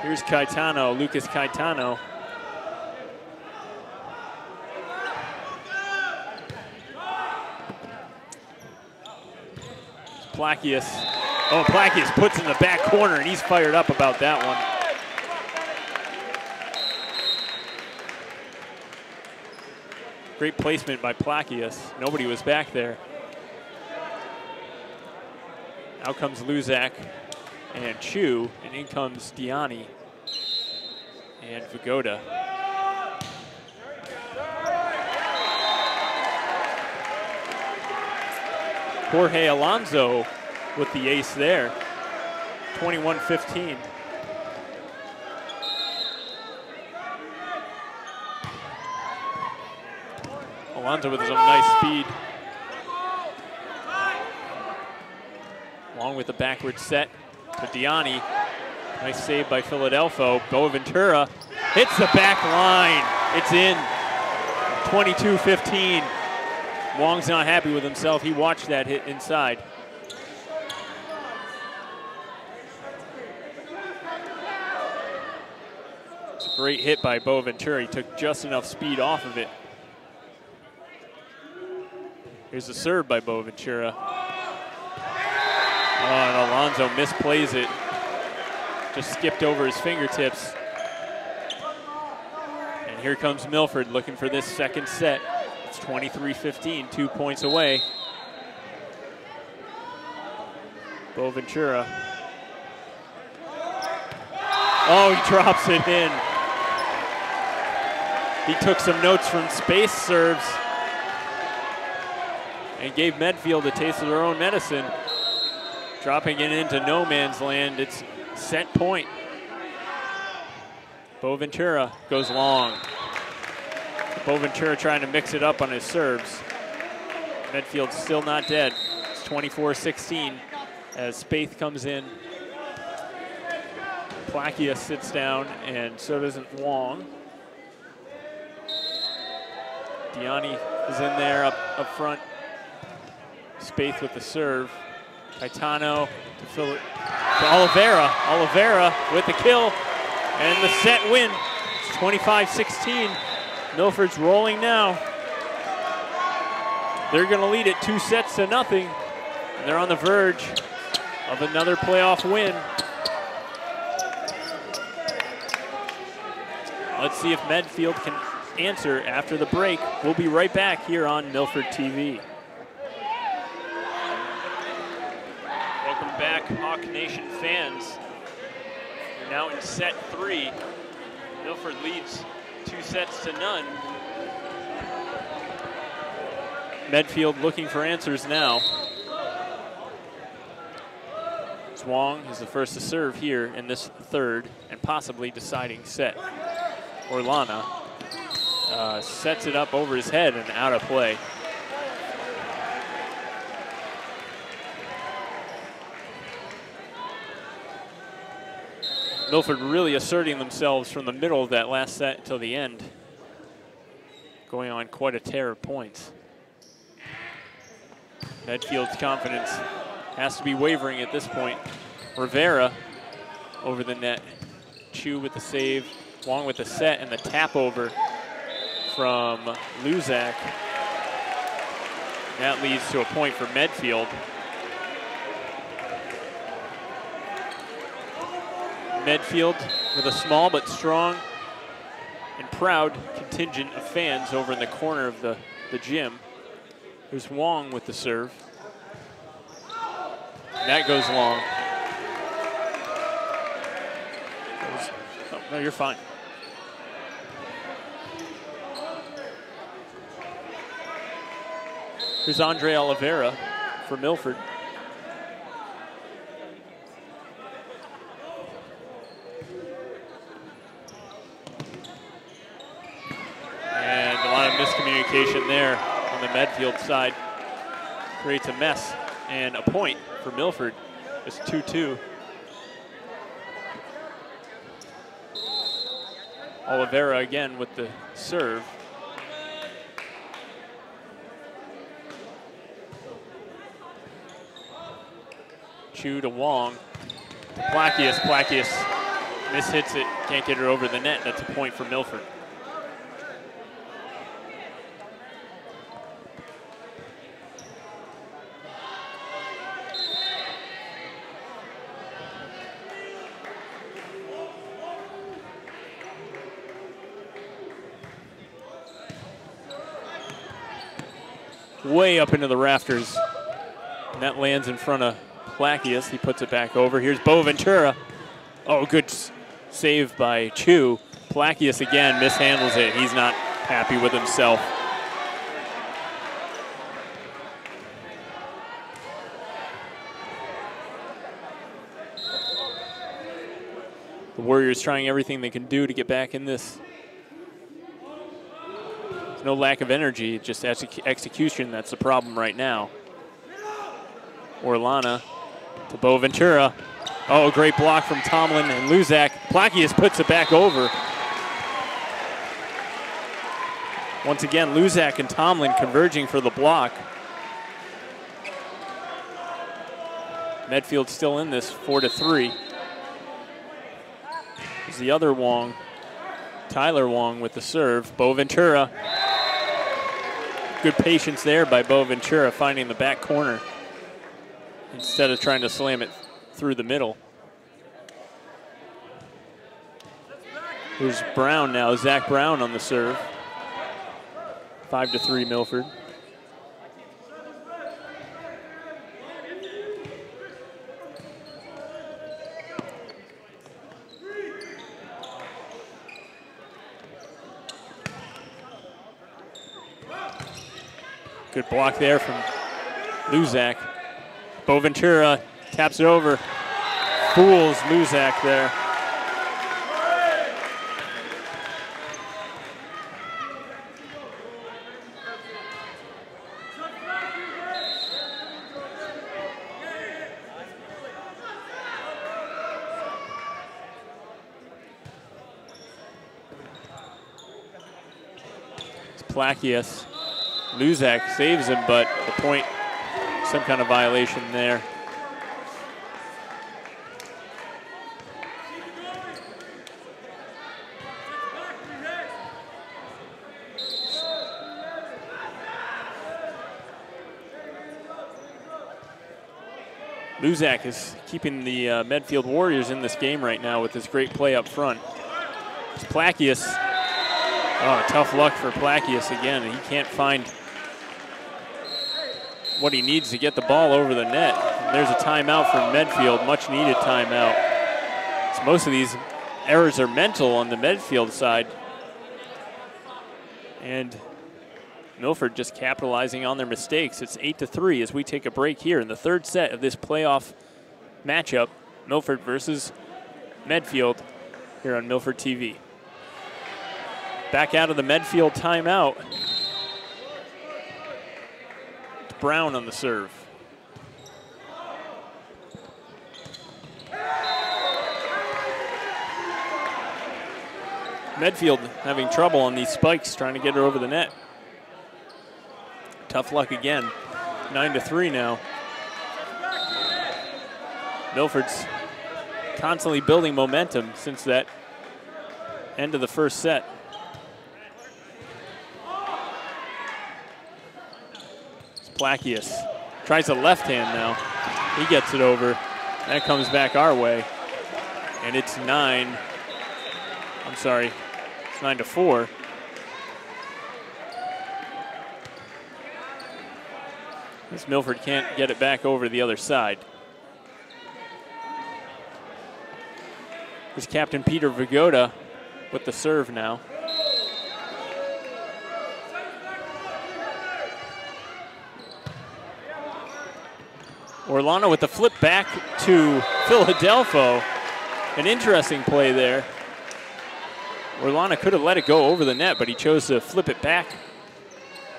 Here's Caetano, Lucas Caetano. Plakius. Oh, Plakius puts in the back corner, and he's fired up about that one. Great placement by Plakius. Nobody was back there. Out comes Luzak and Chu, and in comes Diani and Vigoda. Jorge Alonso with the ace there, 21-15. Alonso with some nice speed. Along with the backward set to Diani. Nice save by Philadelphia. Boaventura hits the back line. It's in, 22-15. Wong's not happy with himself. He watched that hit inside. It's a great hit by Boaventura. He took just enough speed off of it. Here's the serve by Boaventura. Oh, and Alonso misplays it. Just skipped over his fingertips. And here comes Milford looking for this second set. It's 23-15, 2 points away. Boaventura. Oh, he drops it in. He took some notes from space serves and gave Medfield a taste of their own medicine. Dropping it into no man's land. It's set point. Boaventura goes long. Boaventura trying to mix it up on his serves. Medfield's still not dead. It's 24-16 as Spaeth comes in. Plakius sits down, and so doesn't Wong. Diani is in there up front. Spaeth with the serve. Caetano to Oliveira. Oliveira with the kill, and the set win. It's 25-16. Milford's rolling now. They're going to lead it 2-0, and they're on the verge of another playoff win. Let's see if Medfield can answer after the break. We'll be right back here on Milford TV. Welcome back, Hawk Nation fans. We're now in set 3. Milford leads 2-0. Medfield looking for answers now. Wong is the first to serve here in this third and possibly deciding set. Orlana sets it up over his head and out of play. Milford really asserting themselves from the middle of that last set till the end. Going on quite a tear of points. Medfield's confidence has to be wavering at this point. Rivera over the net. Chu with the save. Wong with the set and the tap over from Luzak. That leads to a point for Medfield. Medfield with a small but strong and proud contingent of fans over in the corner of the gym. There's Wong with the serve. And that goes long. Oh, no, you're fine. Here's Andre Oliveira for Milford. And a lot of miscommunication there on the Medfield side. Creates a mess and a point for Milford. It's 2-2. Oliveira again with the serve. Chu to Wong. Plakius. Plakius mishits it. Can't get her over the net. That's a point for Milford. Way up into the rafters. And that lands in front of Plakius. He puts it back over. Here's Boaventura. Oh, good save by Chu. Plakius again mishandles it. He's not happy with himself. The Warriors trying everything they can do to get back in this. There's no lack of energy, just execution that's the problem right now. Orlana to Boaventura. Oh, great block from Tomlin and Luzak. Plakius puts it back over. Once again, Luzak and Tomlin converging for the block. Medfield still in this, 4-3. There's the other Wong, Tyler Wong with the serve. Boaventura. Good patience there by Boaventura, finding the back corner instead of trying to slam it through the middle. Here's Brown now, Zach Brown on the serve. 5-3 Milford. Good block there from Luzak. Boaventura taps it over. Fools Luzak there. It's Plakius. Luzak saves him, but the point, some kind of violation there. Luzak is keeping the Medfield Warriors in this game right now with his great play up front. It's Plakius. Oh, tough luck for Plakius again. He can't find what he needs to get the ball over the net. And there's a timeout from Medfield, much needed timeout. So most of these errors are mental on the Medfield side. And Milford just capitalizing on their mistakes. It's 8-3 as we take a break here in the third set of this playoff matchup, Milford versus Medfield, here on Milford TV. Back out of the Medfield timeout. It's Brown on the serve. Medfield having trouble on these spikes, trying to get her over the net. Tough luck again. 9-3 now. Milford's constantly building momentum since that end of the first set. Placius tries a left hand now. He gets it over. That comes back our way. And it's 9. I'm sorry. It's 9-4. As Milford can't get it back over the other side. Here's Captain Peter Vigoda with the serve now. Orlando with the flip back to Philadelphia. An interesting play there. Orlando could have let it go over the net, but he chose to flip it back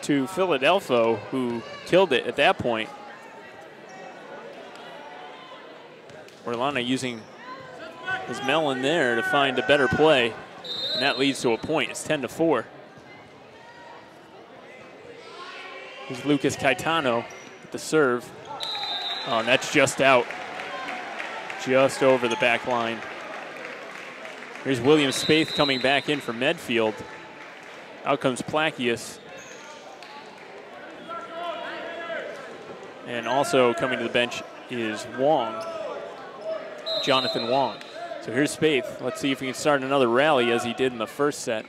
to Philadelphia, who killed it at that point. Orlando using his melon there to find a better play, and that leads to a point. It's 10-4. Here's Lucas Caetano with the serve. Oh, and that's just out. Just over the back line. Here's William Spaeth coming back in for Medfield. Out comes Placius. And also coming to the bench is Wong, Jonathan Wong. So here's Spaeth. Let's see if he can start another rally as he did in the first set.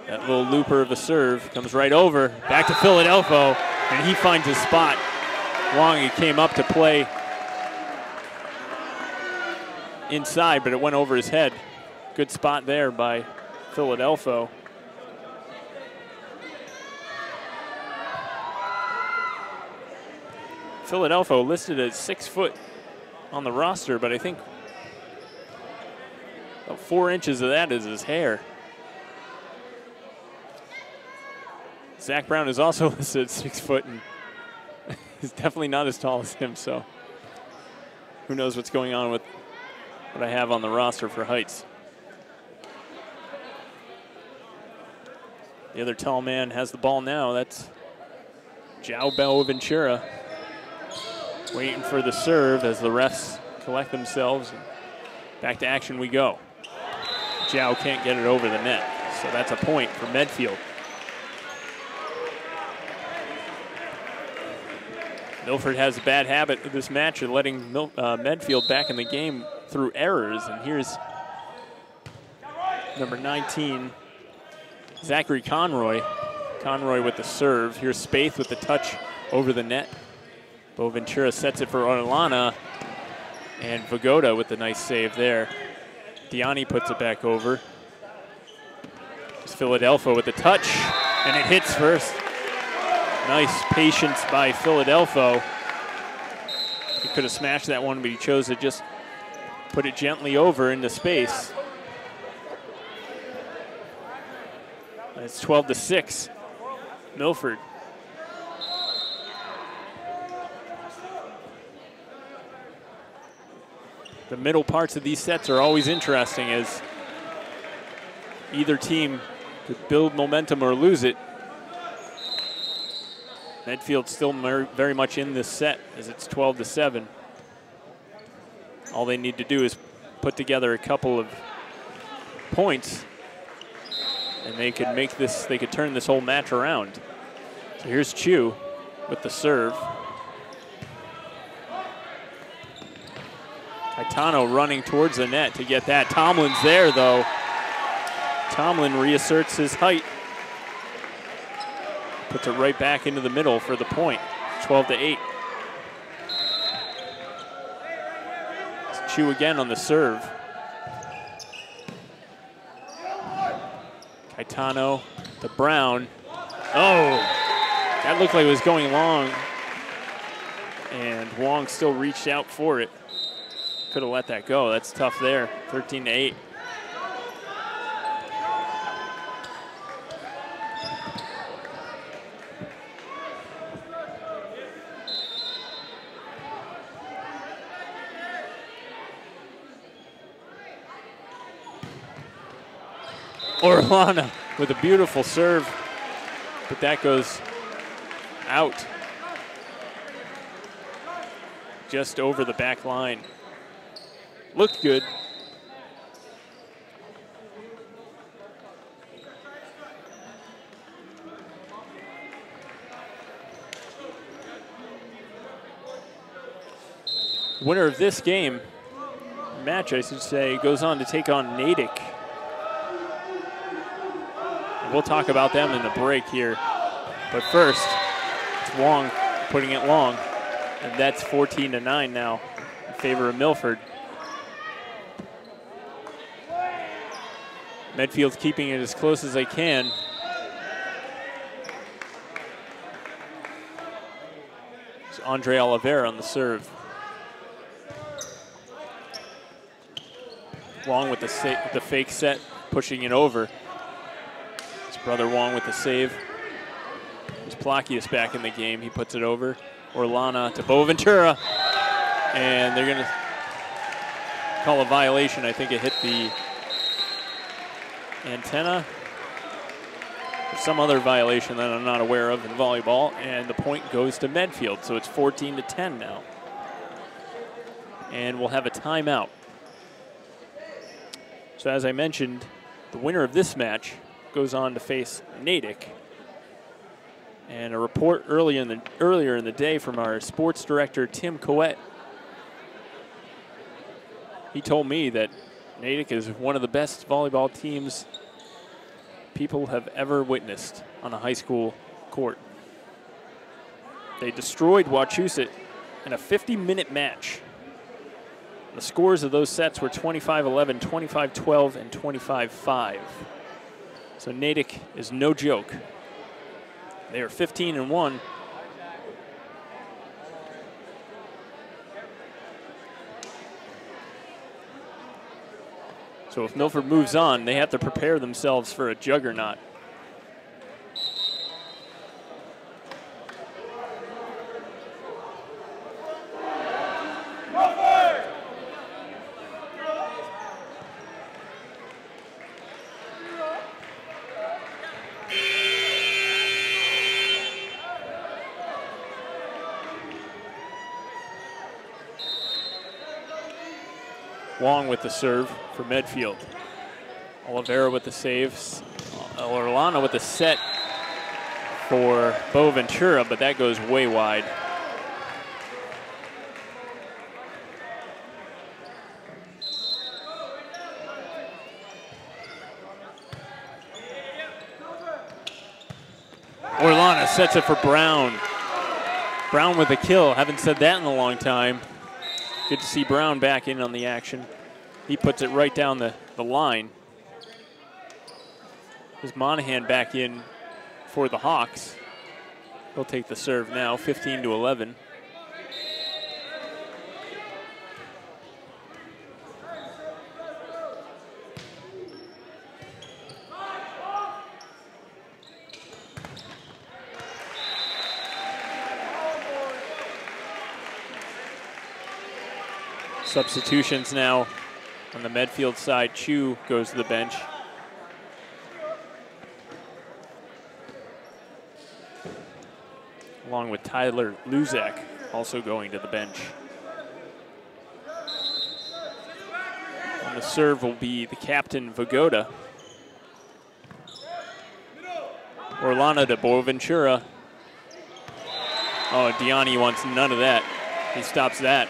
That little looper of the serve comes right over, back to Philadelphia, and he finds his spot. Wong, he came up to play inside, but it went over his head. Good spot there by Philadelphia. Philadelphia listed as 6 foot on the roster, but I think about 4 inches of that is his hair. Zach Brown is also listed at 6 foot, and he's definitely not as tall as him, so who knows what's going on with what I have on the roster for heights. The other tall man has the ball now. That's João Boaventura. Waiting for the serve as the refs collect themselves. And back to action we go. João can't get it over the net, so that's a point for Medfield. Milford has a bad habit of this match of letting Medfield back in the game through errors, and here's number 19, Zachary Conroy. Conroy with the serve. Here's Spaeth with the touch over the net. Boaventura sets it for Orlana, and Vigoda with the nice save there. Diani puts it back over. It's Philadelphia with the touch, and it hits first. Nice patience by Philadelphia. He could have smashed that one, but he chose to just put it gently over into space. It's 12-6, Milford. The middle parts of these sets are always interesting as either team could build momentum or lose it. Medfield still very much in this set as it's 12-7. All they need to do is put together a couple of points and they could make this, they could turn this whole match around. So here's Chu with the serve. Caetano running towards the net to get that. Tomlin's there though. Tomlin reasserts his height. Puts it right back into the middle for the point. 12-8. It's Chu again on the serve. Caetano to Brown. Oh, that looked like it was going long. And Wong still reached out for it. Could have let that go. That's tough there. 13-8. Orlana with a beautiful serve, but that goes out just over the back line. Looked good. Winner of this match, I should say, goes on to take on Natick. We'll talk about them in the break here. But first, it's Wong putting it long. And that's 14-9 now in favor of Milford. Medfield's keeping it as close as they can. It's Andre Oliveira on the serve. Wong with the fake set, pushing it over. His brother Wong with the save. There's Placius back in the game. He puts it over. Orlana to Boaventura. And they're going to call a violation. I think it hit the antenna. There's some other violation that I'm not aware of in volleyball. And the point goes to Medfield. So it's 14-10 now. And we'll have a timeout. So as I mentioned, the winner of this match goes on to face Natick. And a report earlier in the day from our sports director, Tim Coet. He told me that Natick is one of the best volleyball teams people have ever witnessed on a high school court. They destroyed Wachusett in a 50-minute match. The scores of those sets were 25-11, 25-12, and 25-5. So Natick is no joke. They are 15-1. So if Milford moves on, they have to prepare themselves for a juggernaut. Wong with the serve for Medfield. Oliveira with the saves. Orlana with the set for Boaventura, but that goes way wide. Orlana sets it for Brown. Brown with a kill. Haven't said that in a long time. Good to see Brown back in on the action. He puts it right down the line. There's Monahan back in for the Hawks. He'll take the serve now, 15-11. Substitutions now on the Medfield side. Chu goes to the bench. Along with Tyler Luzak also going to the bench. On the serve will be the captain, Vagoda. Orlana to Boaventura. Oh, Diani wants none of that. He stops that.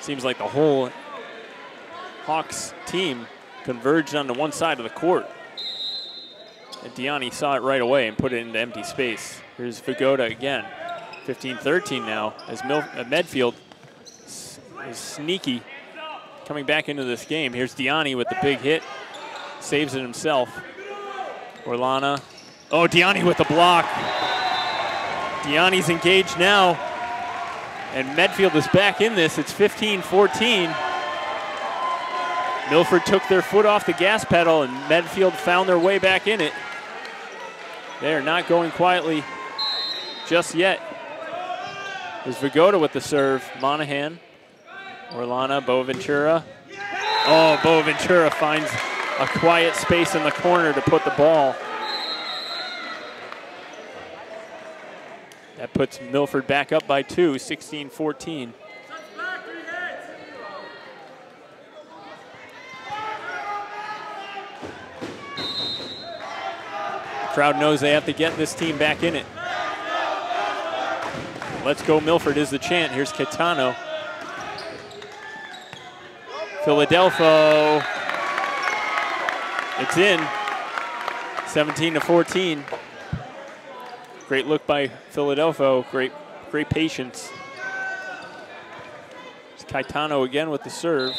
Seems like the whole Hawks team converged onto one side of the court. And Diani saw it right away and put it into empty space. Here's Vagoda again. 15-13 now as Medfield is sneaky coming back into this game. Here's Diani with the big hit. Saves it himself. Orlana. Oh, Diani with the block. Diani's engaged now. And Medfield is back in this. It's 15-14. Milford took their foot off the gas pedal and Medfield found their way back in it. They are not going quietly just yet. There's Vagoda with the serve. Monahan, Orlana, Boaventura. Oh, Boaventura finds a quiet space in the corner to put the ball. That puts Milford back up by 2, 16-14. The crowd knows they have to get this team back in it. Let's go Milford is the chant. Here's Caetano. Philadelphia. It's in. 17-14. Great look by Philadelphia. Great patience. It's Caetano again with the serve.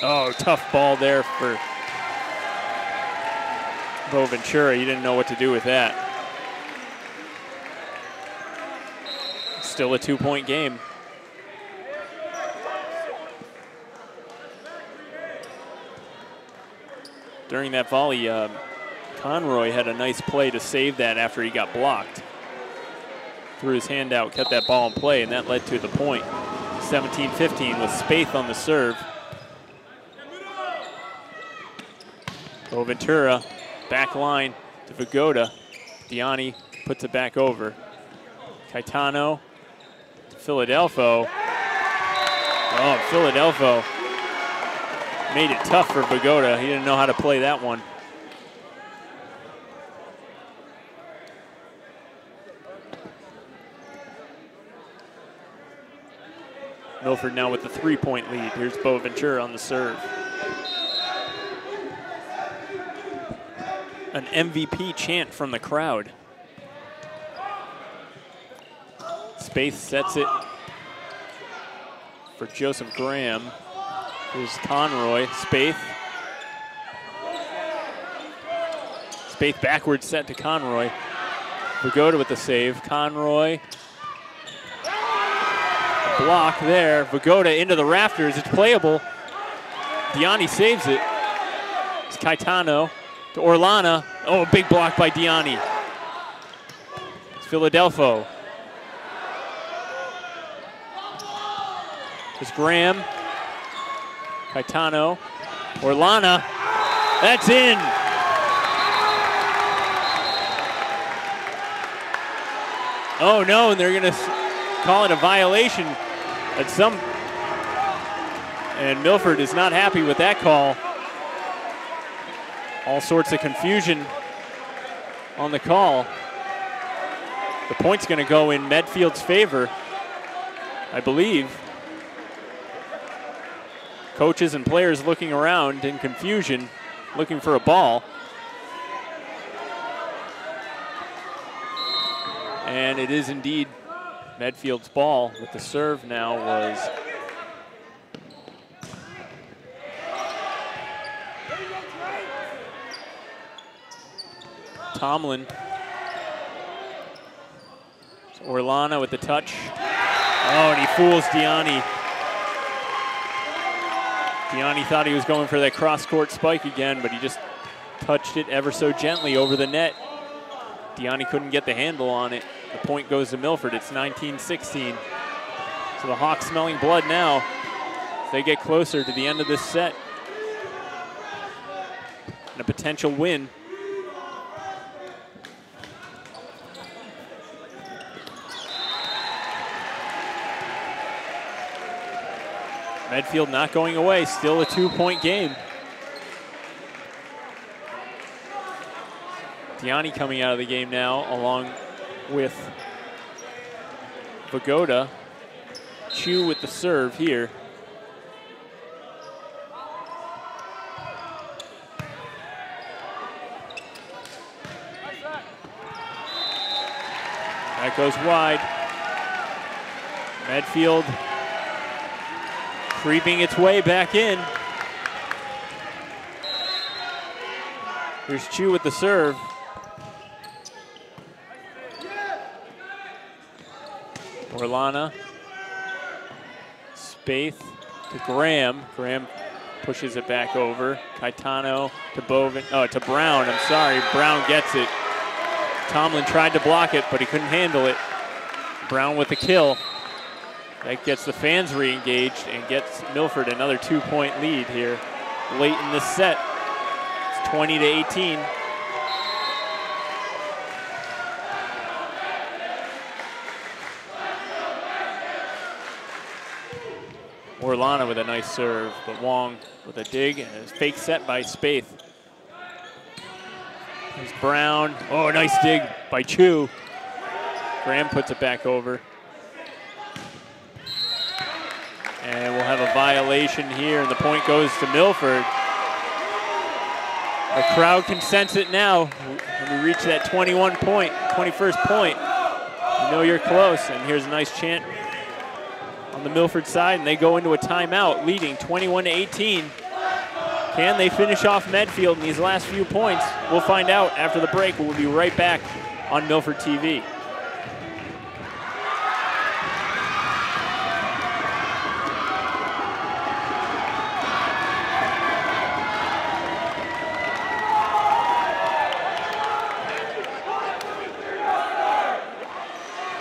Oh, tough ball there for Boventura. He didn't know what to do with that. Still a 2-point game. During that volley, Conroy had a nice play to save that after he got blocked. Threw his hand out, kept that ball in play, and that led to the point. 17-15 with Spaeth on the serve. Boventura, back line to Vigoda. Diani puts it back over. Caetano to Philadelphia. Oh, Philadelphia made it tough for Vigoda. He didn't know how to play that one. Milford now with the 3-point lead. Here's Boventura on the serve. An MVP chant from the crowd. Spaeth sets it for Joseph Graham. Here's Conroy, Spaeth. Spaeth backwards set to Conroy. Vigoda with the save. Conroy. Block there. Vigoda into the rafters. It's playable. Diani saves it. It's Caetano to Orlana. Oh, a big block by Diani. It's Philadelphia. It's Graham. Caetano. Orlana. That's in. Oh no, and they're going to call it a violation at some. And Milford is not happy with that call. All sorts of confusion on the call. The point's going to go in Medfield's favor, I believe. Coaches and players looking around in confusion, looking for a ball. And it is indeed Medfield's ball, with the serve now was Tomlin. Orlana with the touch. Oh, and he fools Diani. Diani thought he was going for that cross-court spike again, but he just touched it ever so gently over the net. Diani couldn't get the handle on it. The point goes to Milford. It's 19-16. So the Hawks smelling blood now as they get closer to the end of this set. And a potential win. Medfield not going away, still a 2-point game. Diani coming out of the game now, along with Vigoda. Chu with the serve here. That goes wide. Medfield creeping its way back in. Here's Chu with the serve. Orlana. Spaeth to Graham. Graham pushes it back over. Caetano to to Brown. I'm sorry, Brown gets it. Tomlin tried to block it, but he couldn't handle it. Brown with the kill. That gets the fans re-engaged and gets Milford another 2-point lead here late in this set. It's 20-18. Orlana with a nice serve, but Wong with a dig and a fake set by Spaeth. There's Brown. Oh, nice dig by Chu. Graham puts it back over. And we'll have a violation here, and the point goes to Milford. The crowd can sense it now. When we reach that 21st point, you know you're close. And here's a nice chant on the Milford side, and they go into a timeout, leading 21-18. Can they finish off Medfield in these last few points? We'll find out after the break. We'll be right back on Milford TV.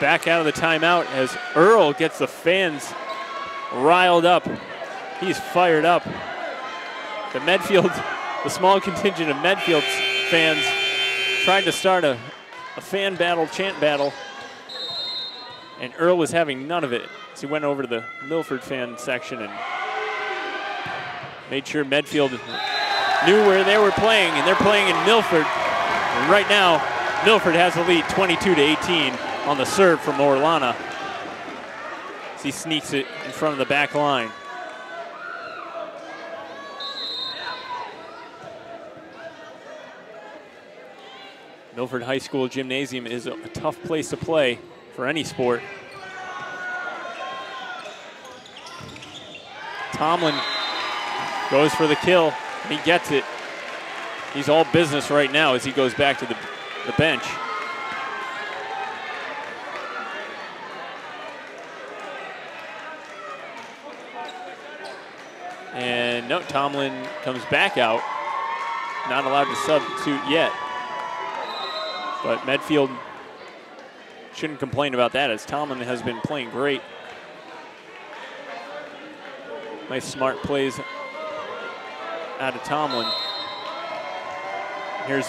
Back out of the timeout as Earl gets the fans riled up. He's fired up. The small contingent of Medfield fans tried to start a fan battle, chant battle, and Earl was having none of it. So he went over to the Milford fan section and made sure Medfield knew where they were playing, and they're playing in Milford. And right now, Milford has the lead 22-18 on the serve from Orlana. As he sneaks it in front of the back line. Milford High School Gymnasium is a tough place to play for any sport. Tomlin goes for the kill, and he gets it. He's all business right now as he goes back to the bench. And no, Tomlin comes back out. Not allowed to substitute yet. But Medfield shouldn't complain about that, as Tomlin has been playing great. Nice smart plays out of Tomlin. Here's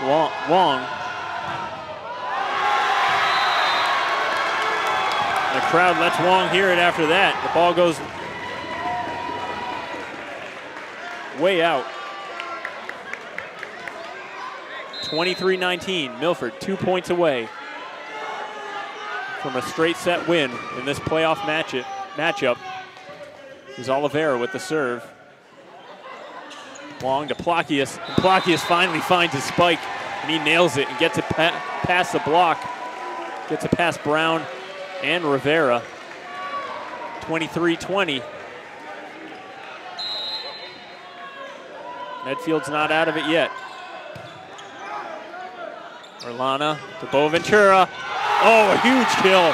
Wong. The crowd lets Wong hear it after that. The ball goes way out. 23-19, Milford 2 points away from a straight set win in this playoff matchup. Here's Oliveira with the serve. Wong to Plakius, and Plakius finally finds his spike, and he nails it and gets it past the block. Gets it past Brown and Rivera. 23-20. Medfield's not out of it yet. Orlana to Boaventura. Oh, a huge kill.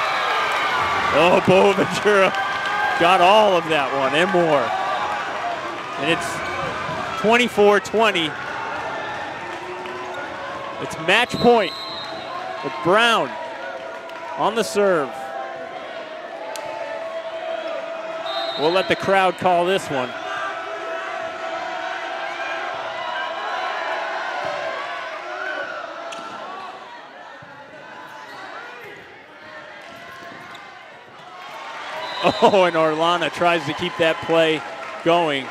Oh, Boaventura got all of that one and more. And it's 24-20. It's match point with Brown on the serve. We'll let the crowd call this one. Oh, and Orlana tries to keep that play going.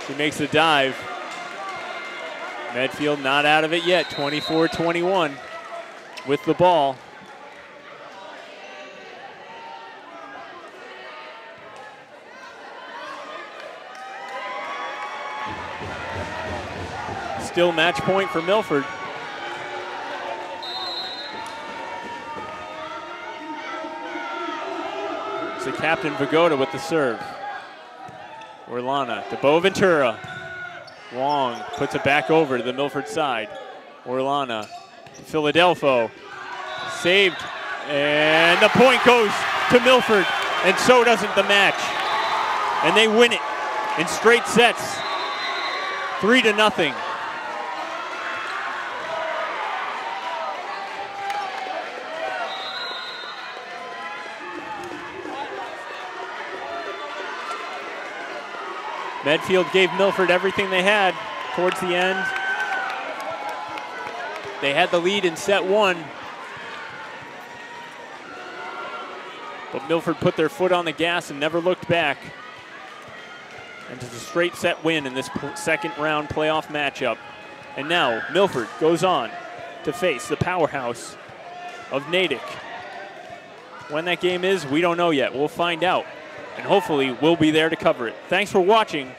She makes a dive. Medfield not out of it yet, 24-21 with the ball. Still match point for Milford. It's the captain Vagoda with the serve. Orlana to Boaventura. Wong puts it back over to the Milford side. Orlana to Philadelphia. Saved, and the point goes to Milford, and so doesn't the match. And they win it in straight sets, 3-0. Medfield gave Milford everything they had towards the end. They had the lead in set one. But Milford put their foot on the gas and never looked back. And it's a straight set win in this second round playoff matchup. And now Milford goes on to face the powerhouse of Natick. When that game is, we don't know yet. We'll find out. And hopefully we'll be there to cover it. Thanks for watching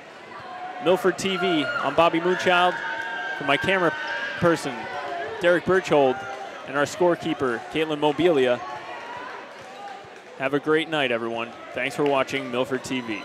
Milford TV. I'm Bobby Moonchild. For my camera person, Derek Birchhold, and our scorekeeper, Caitlin Mobilia. Have a great night, everyone. Thanks for watching Milford TV.